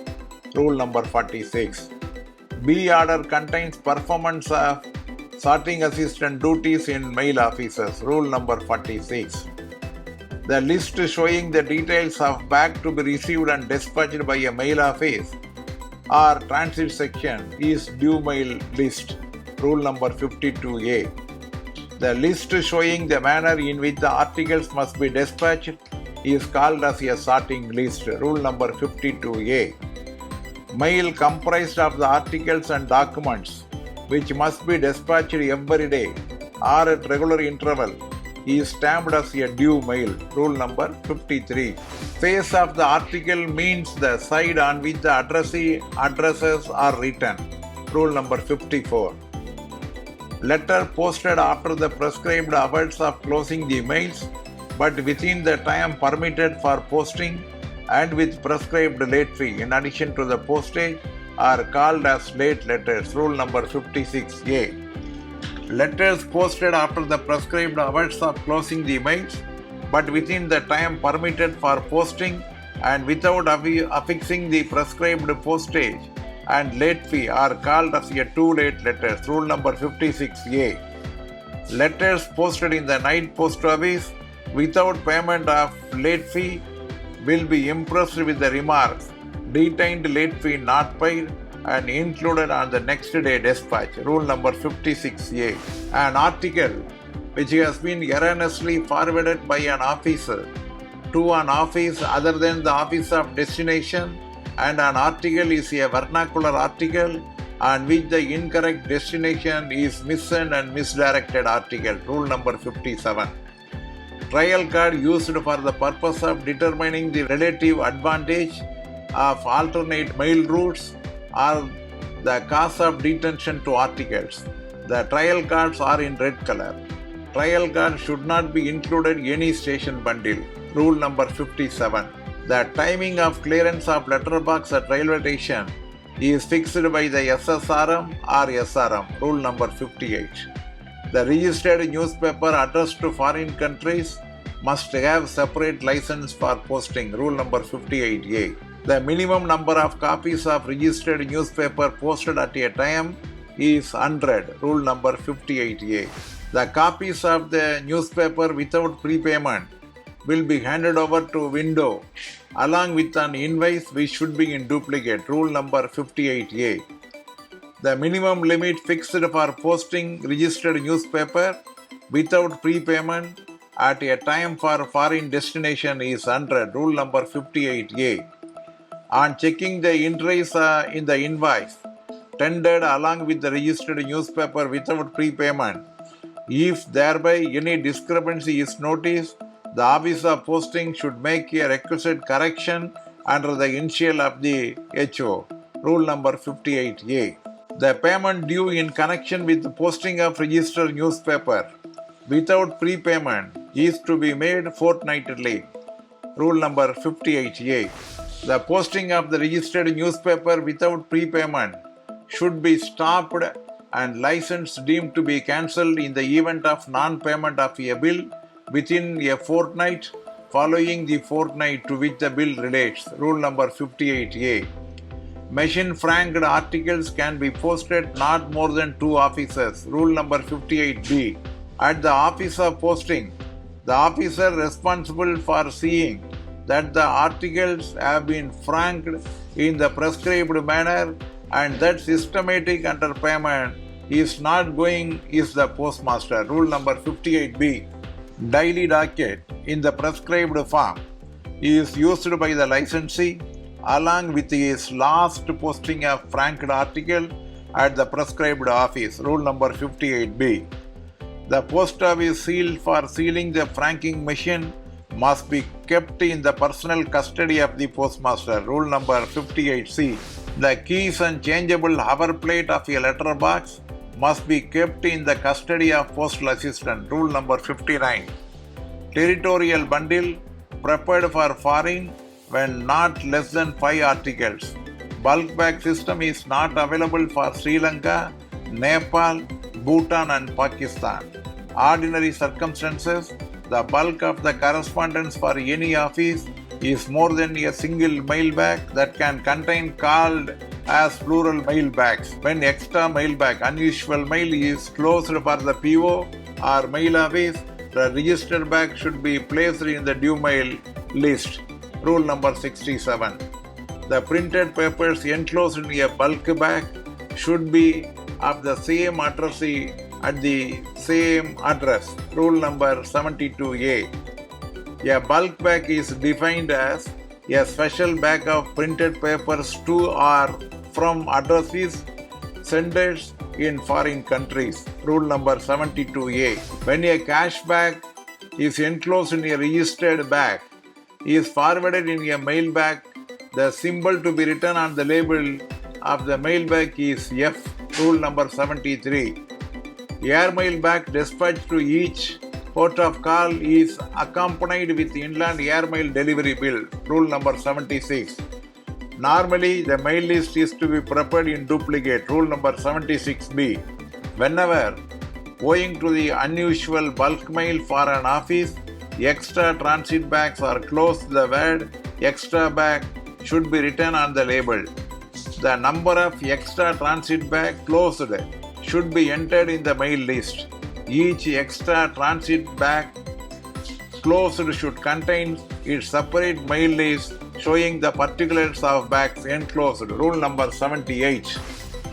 Rule number 46. B order contains performance of sorting assistant duties in mail offices. Rule number 46. The list showing the details of bag to be received and dispatched by a mail office or transit section is due mail list. Rule number 52A. The list showing the manner in which the articles must be dispatched is called as a sorting list. Rule number 52A. Mail comprised of the articles and documents which must be dispatched every day or at regular interval is stamped as a due mail. Rule number 53. Face of the article means the side on which the addresses are written. Rule number 54. Letter posted after the prescribed hours of closing the mails, but within the time permitted for posting and with prescribed late fee in addition to the postage are called as late letters. Rule number 56A. Letters posted after the prescribed hours of closing the mails, but within the time permitted for posting and without affixing the prescribed postage and late fee are called as a too late letters. Rule number 56A. Letters posted in the night post office without payment of late fee will be impressed with the remarks detained late fee not paid and included on the next day dispatch. Rule number 56A. An article which has been erroneously forwarded by an officer to an office other than the office of destination, and an article is a vernacular article on which the incorrect destination is missent and misdirected article. Rule number 57. Trial card used for the purpose of determining the relative advantage of alternate mail routes or the cause of detention to articles. The trial cards are in red color. Trial card should not be included in any station bundle. Rule number 57. The timing of clearance of letterbox at railway station is fixed by the SSRM or SRM. Rule number 58. The registered newspaper addressed to foreign countries must have separate license for posting. Rule number 58A. The minimum number of copies of registered newspaper posted at a time is 100. Rule number 58A. The copies of the newspaper without prepayment will be handed over to window along with an invoice which should be in duplicate. Rule number 58A. The minimum limit fixed for posting registered newspaper without prepayment at a time for foreign destination is 100. Rule number 58A. On checking the entries in the invoice tendered along with the registered newspaper without prepayment, if thereby any discrepancy is noticed, the Office of Posting should make a requisite correction under the initial of the HO. Rule number 58A. The payment due in connection with the posting of registered newspaper without prepayment is to be made fortnightly. Rule number 58A. The posting of the registered newspaper without prepayment should be stopped and license deemed to be cancelled in the event of non-payment of a bill within a fortnight following the fortnight to which the bill relates. Rule number 58A. Machine franked articles can be posted not more than 2 offices. Rule number 58B. At the Office of Posting, the officer responsible for seeing that the articles have been franked in the prescribed manner and that systematic underpayment is not going is the postmaster. Rule number 58B. Daily docket in the prescribed form is used by the licensee along with his last posting of franked article at the prescribed office. Rule number 58B. The post office seal for sealing the franking machine must be kept in the personal custody of the postmaster. Rule number 58C. The keys and changeable hover plate of a letter box must be kept in the custody of postal assistant. Rule number 59. Territorial bundle prepared for foreign when not less than 5 articles. Bulk bag system is not available for Sri Lanka, Nepal, Bhutan and Pakistan. Ordinary circumstances, the bulk of the correspondence for any office is more than a single mail bag that can contain called as plural mail bags. When extra mail bag, unusual mail is closed for the PO or mail office, the registered bag should be placed in the due mail list. Rule number 67. The printed papers enclosed in a bulk bag should be of the same addressee at the same address. Rule number 72A. A bulk bag is defined as a special bag of printed papers to or from addressees, senders in foreign countries. Rule number 72A. When a cash bag is enclosed in a registered bag, is forwarded in a mail bag, the symbol to be written on the label of the mail bag is F. Rule number 73. Airmail bag dispatched to each port of call is accompanied with inland airmail delivery bill. Rule number 76. Normally, the mail list is to be prepared in duplicate. Rule number 76B. Whenever, owing to the unusual bulk mail for an office, extra transit bags are closed, the word extra bag should be written on the label. The number of extra transit bag closed should be entered in the mail list. Each extra transit bag closed should contain its separate mail list showing the particulars of bags enclosed. Rule number 78.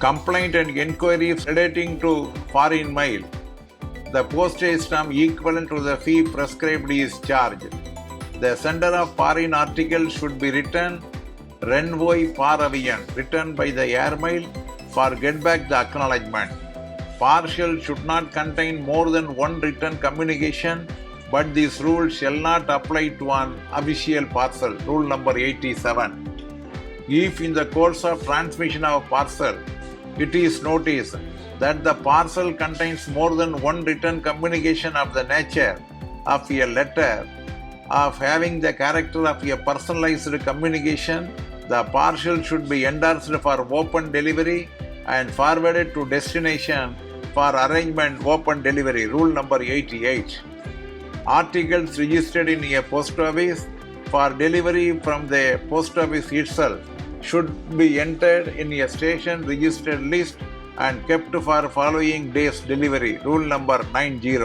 Complaint and inquiries relating to foreign mail. The postage stamp equivalent to the fee prescribed is charged. The sender of foreign article should be written Renvoy par avion, written by the airmail for get back the acknowledgement. Parcel should not contain more than one written communication, but this rule shall not apply to an official parcel. Rule number 87. If in the course of transmission of parcel, it is noticed that the parcel contains more than one written communication of the nature of a letter, of having the character of a personalized communication, the parcel should be endorsed for open delivery and forwarded to destination for arrangement open delivery. Rule number 88. Articles registered in a post office for delivery from the post office itself should be entered in a station registered list and kept for following day's delivery. Rule number 90.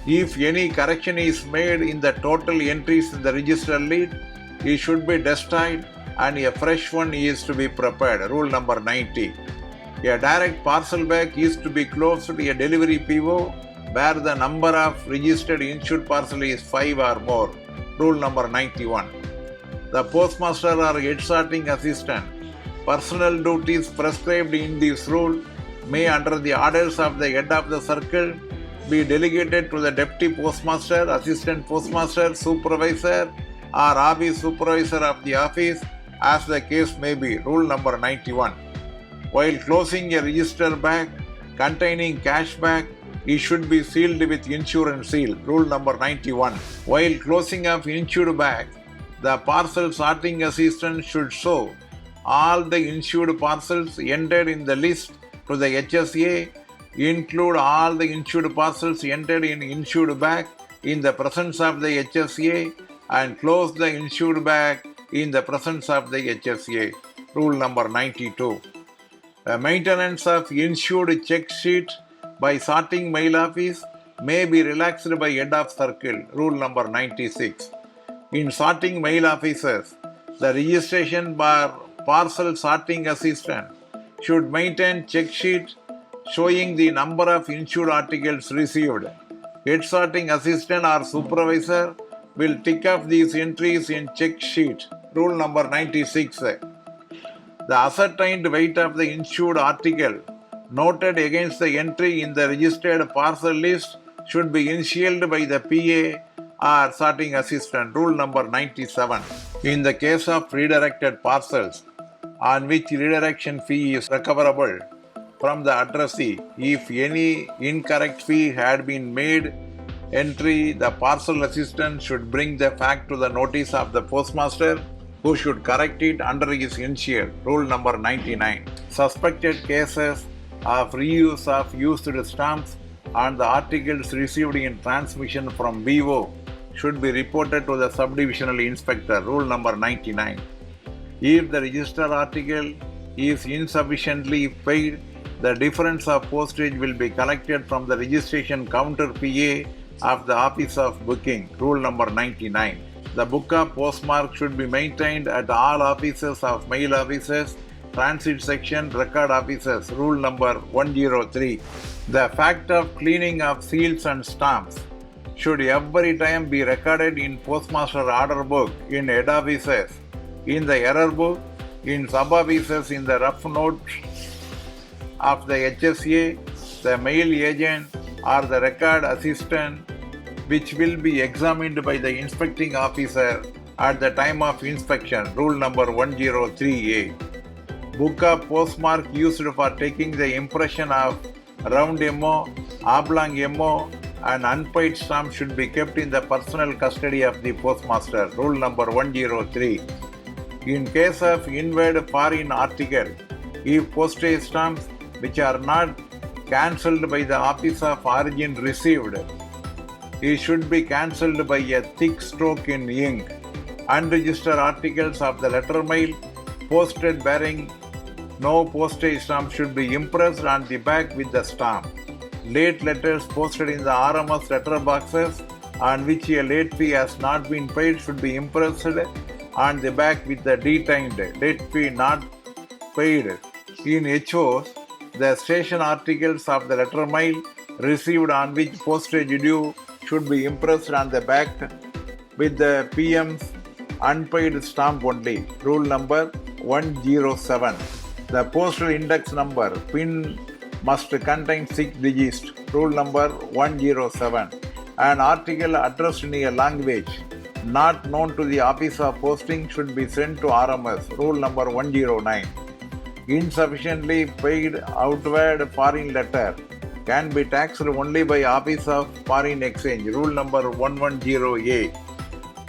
If any correction is made in the total entries in the register lead, it should be destroyed and a fresh one is to be prepared. Rule number 90. A direct parcel bag is to be closed to a delivery PO where the number of registered insured parcel is 5 or more. Rule number 91. The postmaster or head sorting assistant personal duties prescribed in this rule may, under the orders of the head of the circle, be delegated to the deputy postmaster, assistant postmaster, supervisor, or office supervisor of the office, as the case may be. Rule number 91. While closing a register bag containing cash bag, it should be sealed with insurance seal. Rule number 91. While closing of insured bag, the parcel sorting assistant should show all the insured parcels entered in the list to the HSA, include all the insured parcels entered in insured bag in the presence of the HSA, and close the insured bag in the presence of the HSA. Rule number 92. The maintenance of insured check sheet by sorting mail office may be relaxed by head of circle. Rule number 96. In sorting mail offices, the registration bar parcel sorting assistant should maintain check sheet showing the number of insured articles received. Head sorting assistant or supervisor will tick off these entries in check sheet. Rule number 96. The ascertained weight of the insured article noted against the entry in the registered parcel list should be initialed by the PA or sorting assistant. Rule number 97. In the case of redirected parcels on which redirection fee is recoverable from the addressee, if any incorrect fee had been made entry, the parcel assistant should bring the fact to the notice of the postmaster, who should correct it under his initial. Rule number 99. Suspected cases of reuse of used stamps and the articles received in transmission from BO should be reported to the subdivisional inspector. Rule number 99. If the registered article is insufficiently paid, the difference of postage will be collected from the registration counter PA of the Office of Booking. Rule number 99. The book of postmark should be maintained at all offices of mail offices, transit section, record offices. Rule number 103. The fact of cleaning of seals and stamps should every time be recorded in postmaster order book, in head offices, in the error book, in sub offices, in the rough note of the HSA, the mail agent, or the record assistant, which will be examined by the inspecting officer at the time of inspection. Rule number 103A. Book of postmark used for taking the impression of round MO, oblong MO, and unpaid stamp should be kept in the personal custody of the postmaster. Rule number 103. In case of invalid foreign article, if postage stamps which are not cancelled by the office of origin received, it should be cancelled by a thick stroke in ink. Unregistered articles of the letter mail posted bearing no postage stamp should be impressed on the back with the stamp. Late letters posted in the RMS letter boxes on which a late fee has not been paid should be impressed on the back with the detained late fee not paid. In HOs, the station articles of the letter mail received on which postage due should be impressed on the back with the PM's unpaid stamp only. Rule number 107. The postal index number PIN must contain 6 digits. Rule number 107. An article addressed in a language not known to the office of posting should be sent to RMS. Rule number 109. Insufficiently paid outward foreign letter can be taxed only by Office of Foreign Exchange. Rule number 110A.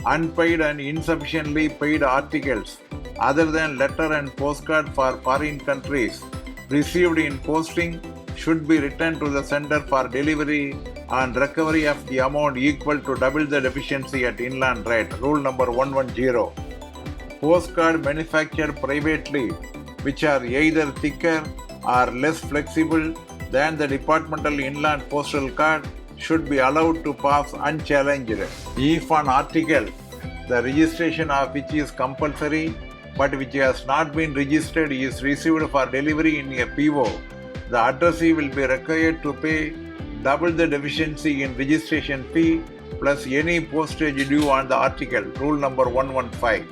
Unpaid and insufficiently paid articles other than letter and postcard for foreign countries received in posting should be returned to the sender for delivery and recovery of the amount equal to double the deficiency at inland rate. Rule number 110. Postcard manufactured privately, which are either thicker or less flexible than the departmental inland postal card, should be allowed to pass unchallenged. If an article, the registration of which is compulsory but which has not been registered, is received for delivery in a PO, the addressee will be required to pay double the deficiency in registration fee plus any postage due on the article. Rule number 115.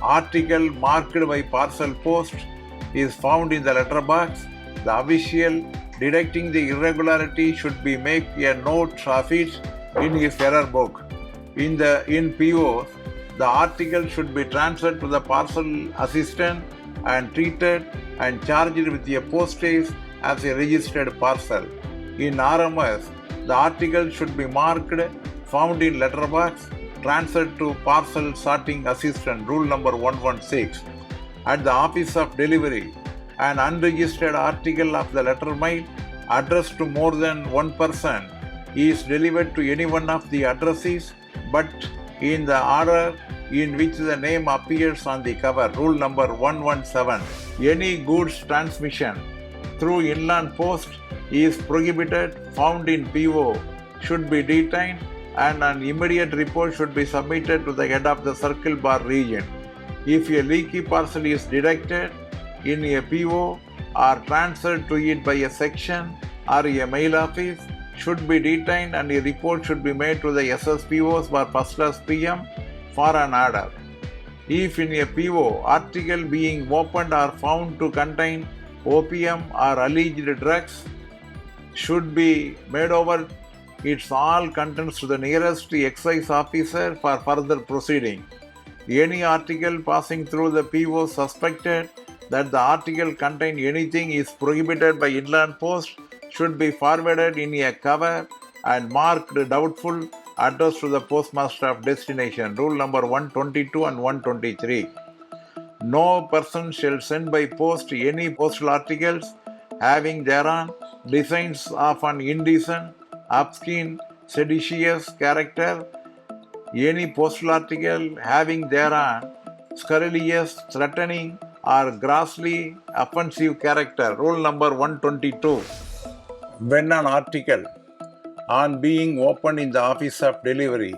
Article marked by parcel post is found in the letter box. The official detecting the irregularity should be make a note of it in his error book. In POs, the article should be transferred to the parcel assistant and treated and charged with a postage as a registered parcel. In RMS, the article should be marked found in letterbox, transferred to parcel sorting assistant. Rule number 116. At the office of delivery, an unregistered article of the letter mail addressed to more than one person is delivered to any one of the addressees but in the order in which the name appears on the cover. Rule number 117. Any goods transmission through inland post is prohibited found in PO should be detained and an immediate report should be submitted to the head of the circle bar region. If a leaky parcel is detected in a PO or transferred to it by a section or a mail office, should be detained and a report should be made to the SSPOs or first class PM for an order. If in a PO, article being opened or found to contain opium or alleged drugs, should be made over its all contents to the nearest excise officer for further proceeding. Any article passing through the PO suspected that the article contained anything is prohibited by inland post should be forwarded in a cover and marked doubtful, addressed to the postmaster of destination. Rule number 122 and 123. No person shall send by post any postal articles having thereon designs of an indecent, obscene, seditious character, any postal article having thereon scurrilous, threatening, or grossly offensive character. Rule number 122. When an article, on being opened in the office of delivery,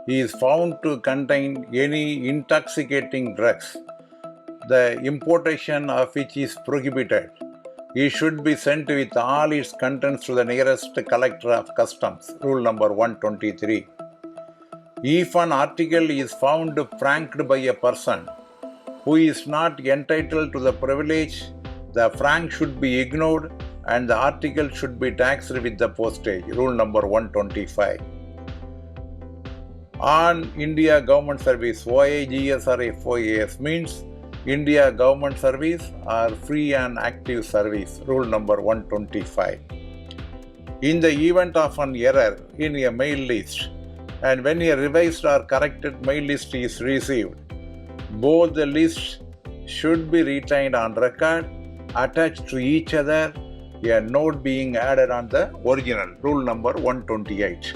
is found to contain any intoxicating drugs, the importation of which is prohibited, it should be sent with all its contents to the nearest collector of customs. Rule number 123. If an article is found franked by a person who is not entitled to the privilege, the frank should be ignored and the article should be taxed with the postage. Rule number 125. On India Government Service, OIGS or FOAS means India Government Service or Free and Active Service. Rule number 125. In the event of an error in a mail list and when a revised or corrected mail list is received, both the lists should be retained on record, attached to each other, a note being added on the original. Rule number 128.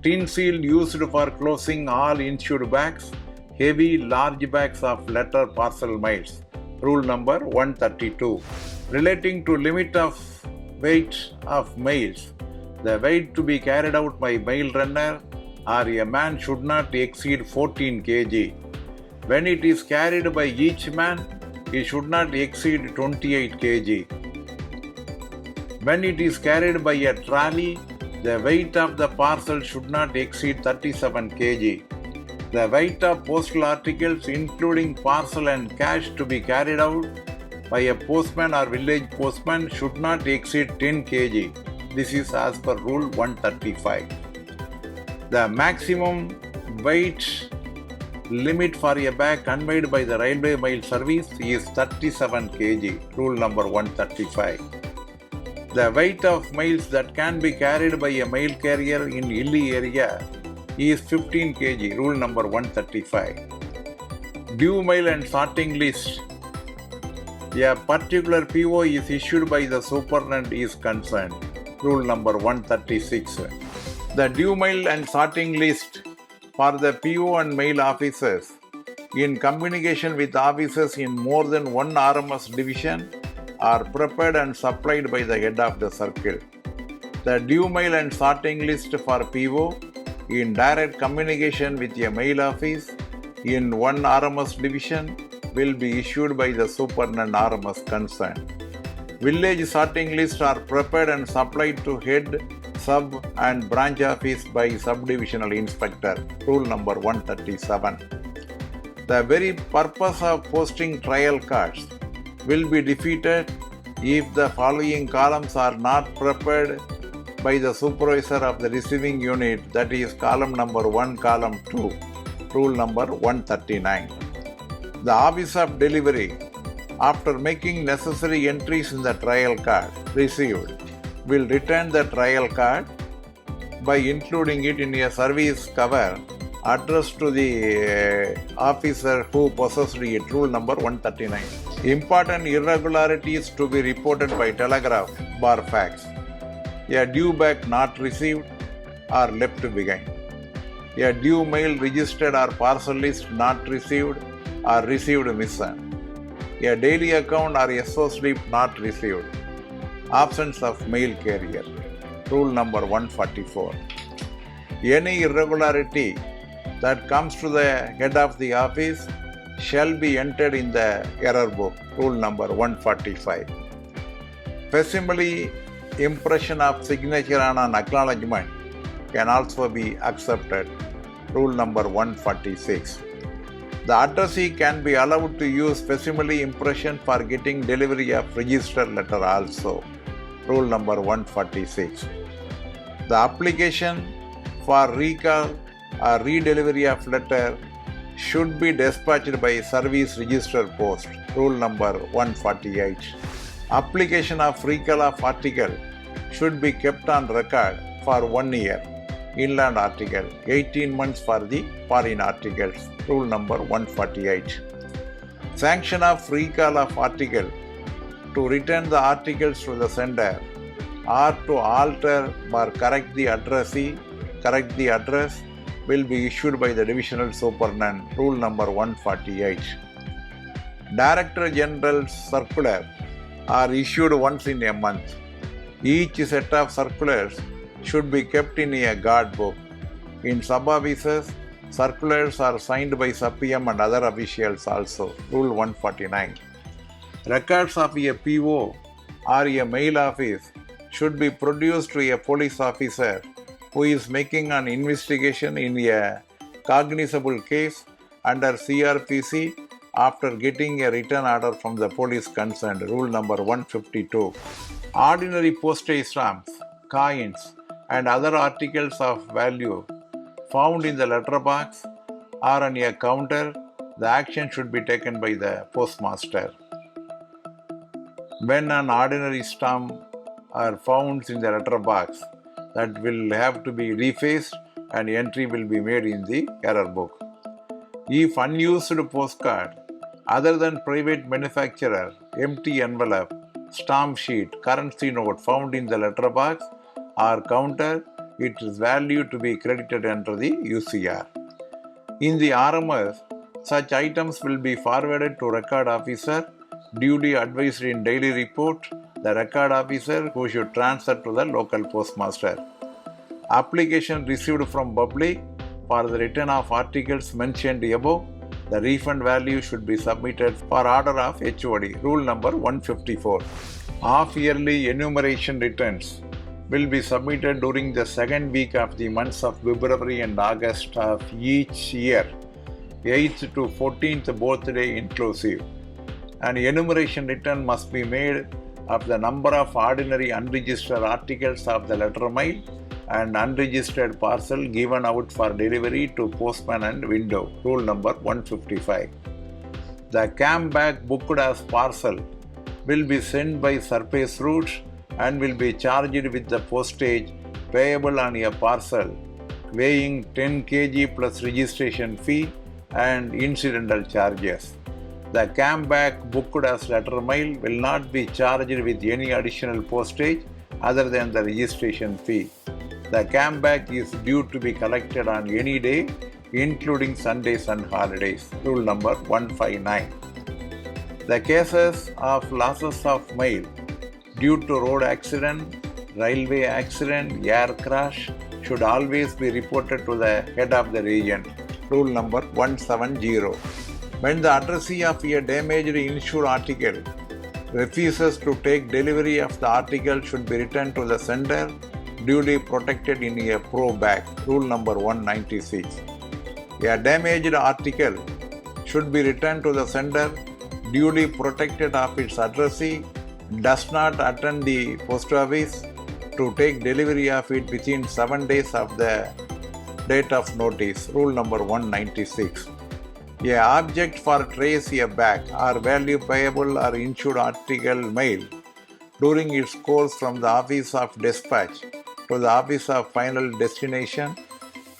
Tin seal used for closing all insured bags, heavy large bags of letter parcel mails. Rule number 132. Relating to limit of weight of mails, the weight to be carried out by mail runner or a man should not exceed 14 kg. When it is carried by each man, it should not exceed 28 kg. When it is carried by a trolley, the weight of the parcel should not exceed 37 kg. The weight of postal articles, including parcel and cash, to be carried out by a postman or village postman should not exceed 10 kg. This is as per Rule 135. The maximum weight limit for a bag conveyed by the railway mail service is 37 kg. Rule number 135. The weight of mails that can be carried by a mail carrier in hilly area is 15 kg. Rule number 135. Due mail and sorting list. A particular PO is issued by the superintendent is concerned. Rule number 136. The due mail and sorting list for the PO and mail officers in communication with officers in more than one RMS division are prepared and supplied by the head of the circle. The due mail and sorting list for PO in direct communication with a mail office in one RMS division will be issued by the superintendent RMS concerned. Village sorting lists are prepared and supplied to head, sub and branch office by subdivisional inspector. Rule number 137. The very purpose of posting trial cards will be defeated if the following columns are not prepared by the supervisor of the receiving unit, that is column number 1, column 2. Rule number 139. The office of delivery, after making necessary entries in the trial card received, will return the trial card by including it in a service cover addressed to the officer who possessed it. Rule number 139. Important irregularities to be reported by telegraph bar fax. A due back not received or left behind. A due mail registered or parcel list not received or received missing. A daily account or SO slip not received. Absence of mail carrier. Rule number 144. Any irregularity that comes to the head of the office shall be entered in the error book. Rule number 145. Facsimile impression of signature on an acknowledgement can also be accepted. Rule number 146. The addressee can be allowed to use facsimile impression for getting delivery of registered letter also. Rule number 146. The application for recall or redelivery of letter should be dispatched by service register post. Rule number 148. Application of recall of article should be kept on record for 1 year. Inland article, 18 months for the foreign articles. Rule number 148. Sanction of recall of article to return the articles to the sender or to alter or correct the address will be issued by the divisional superintendent. Rule number 148. Director General's circular are issued once in a month. Each set of circulars should be kept in a guard book. In sub-offices, circulars are signed by sub-PM and other officials also. Rule 149. Records of a PO or a mail office should be produced to a police officer who is making an investigation in a cognizable case under CRPC after getting a written order from the police concerned. Rule number 152. Ordinary postage stamps, coins, and other articles of value found in the letter box or on a counter, the action should be taken by the postmaster. When an ordinary stamp are found in the letter box, that will have to be refaced and entry will be made in the error book. If unused postcard other than private manufacturer, empty envelope, stamp sheet, currency note found in the letter box or counter, its value to be credited under the UCR. In the RMS, such items will be forwarded to record officer, duly advised in daily report, the record officer who should transfer to the local postmaster. Application received from public for the return of articles mentioned above, the refund value should be submitted for order of HOD. Rule number 154. Half-yearly enumeration returns will be submitted during the second week of the months of February and August of each year, 8th to 14th birthday inclusive. An enumeration return must be made of the number of ordinary unregistered articles of the letter mail and unregistered parcel given out for delivery to postman and window. Rule number 155. The CAM bag booked as parcel will be sent by surface routes and will be charged with the postage payable on a parcel weighing 10 kg plus registration fee and incidental charges. The CAM bag booked as letter mail will not be charged with any additional postage other than the registration fee. The CAM bag is due to be collected on any day, including Sundays and holidays. Rule number 159. The cases of losses of mail due to road accident, railway accident, air crash should always be reported to the head of the region. Rule number 170. When the addressee of a damaged insured article refuses to take delivery of the article should be returned to the sender duly protected in a pro bag. Rule number 196. A damaged article should be returned to the sender duly protected of its addressee does not attend the post office to take delivery of it within 7 days of the date of notice. Rule number 196. A object for trace a bag or value payable or insured article mail during its course from the office of dispatch to the office of final destination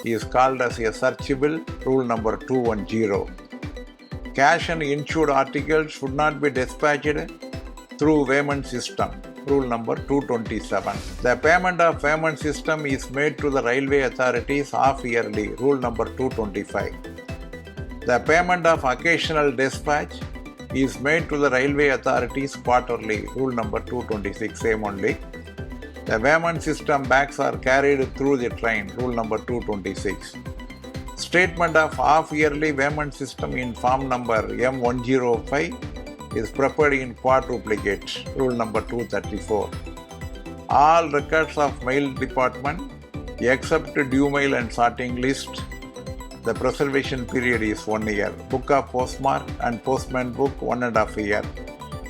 is called as a searchable. Rule number 210. Cash and insured articles should not be dispatched through payment system. Rule number 227. The payment of payment system is made to the railway authorities half-yearly. Rule number 225. The payment of occasional dispatch is made to the railway authorities quarterly. Rule number 226, same only. The payment system bags are carried through the train. Rule number 226. Statement of half-yearly payment system in form number M105 is prepared in quadruplicate. Rule number 234. All records of mail department except due mail and sorting list, the preservation period is 1 year. Book of postmark and postman book 1.5 years.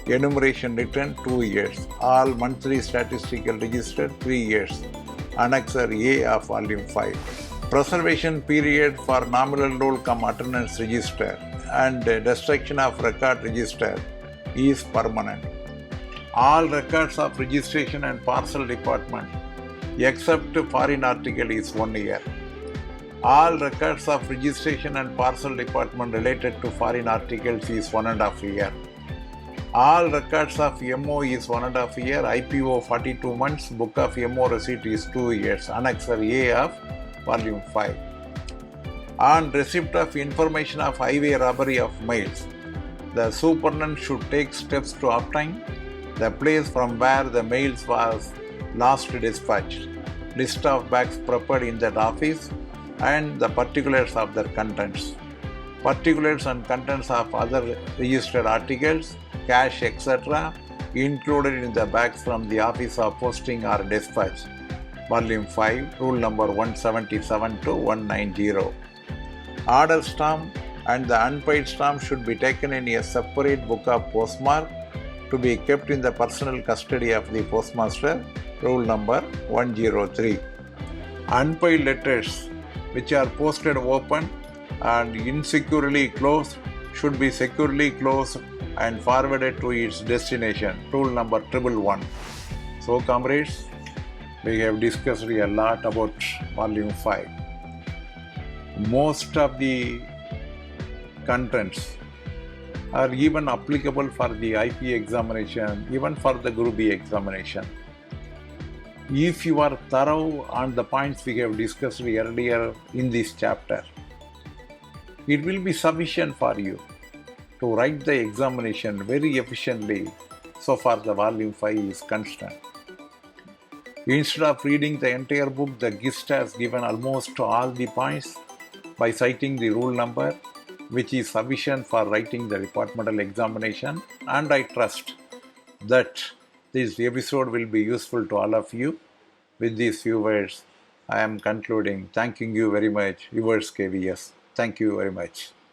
Enumeration written 2 years. All monthly statistical registered 3 years. Annexer A of volume 5. Preservation period for nominal roll cum attendance register and destruction of record register is permanent. All records of registration and parcel department except foreign article is 1 year. All records of registration and parcel department related to foreign articles is 1.5 year. All records of MO is 1.5 year. IPO 42 months. Book of MO receipt is 2 years. Annexer A of volume 5. On receipt of information of highway robbery of mails, the superintendent should take steps to obtain the place from where the mails was last dispatched, list of bags prepared in that office, and the particulars of their contents. Particulars and contents of other registered articles, cash, etc. included in the bags from the office of posting or dispatch. Volume 5, Rule number 177 to 190. Order stamp and the unpaid stamp should be taken in a separate book of postmark to be kept in the personal custody of the postmaster. Rule number 103. Unpaid letters which are posted open and insecurely closed should be securely closed and forwarded to its destination. Rule number 111. So comrades, we have discussed a lot about volume 5. Most of the contents are even applicable for the IP examination, even for the Group B examination. If you are thorough on the points we have discussed earlier in this chapter, it will be sufficient for you to write the examination very efficiently so far the volume 5 is concerned. Instead of reading the entire book, the GIST has given almost all the points by citing the rule number, which is sufficient for writing the departmental examination, and I trust that this episode will be useful to all of you. With these few words, I am concluding. Thanking you very much, yours Kayveeyes. Thank you very much.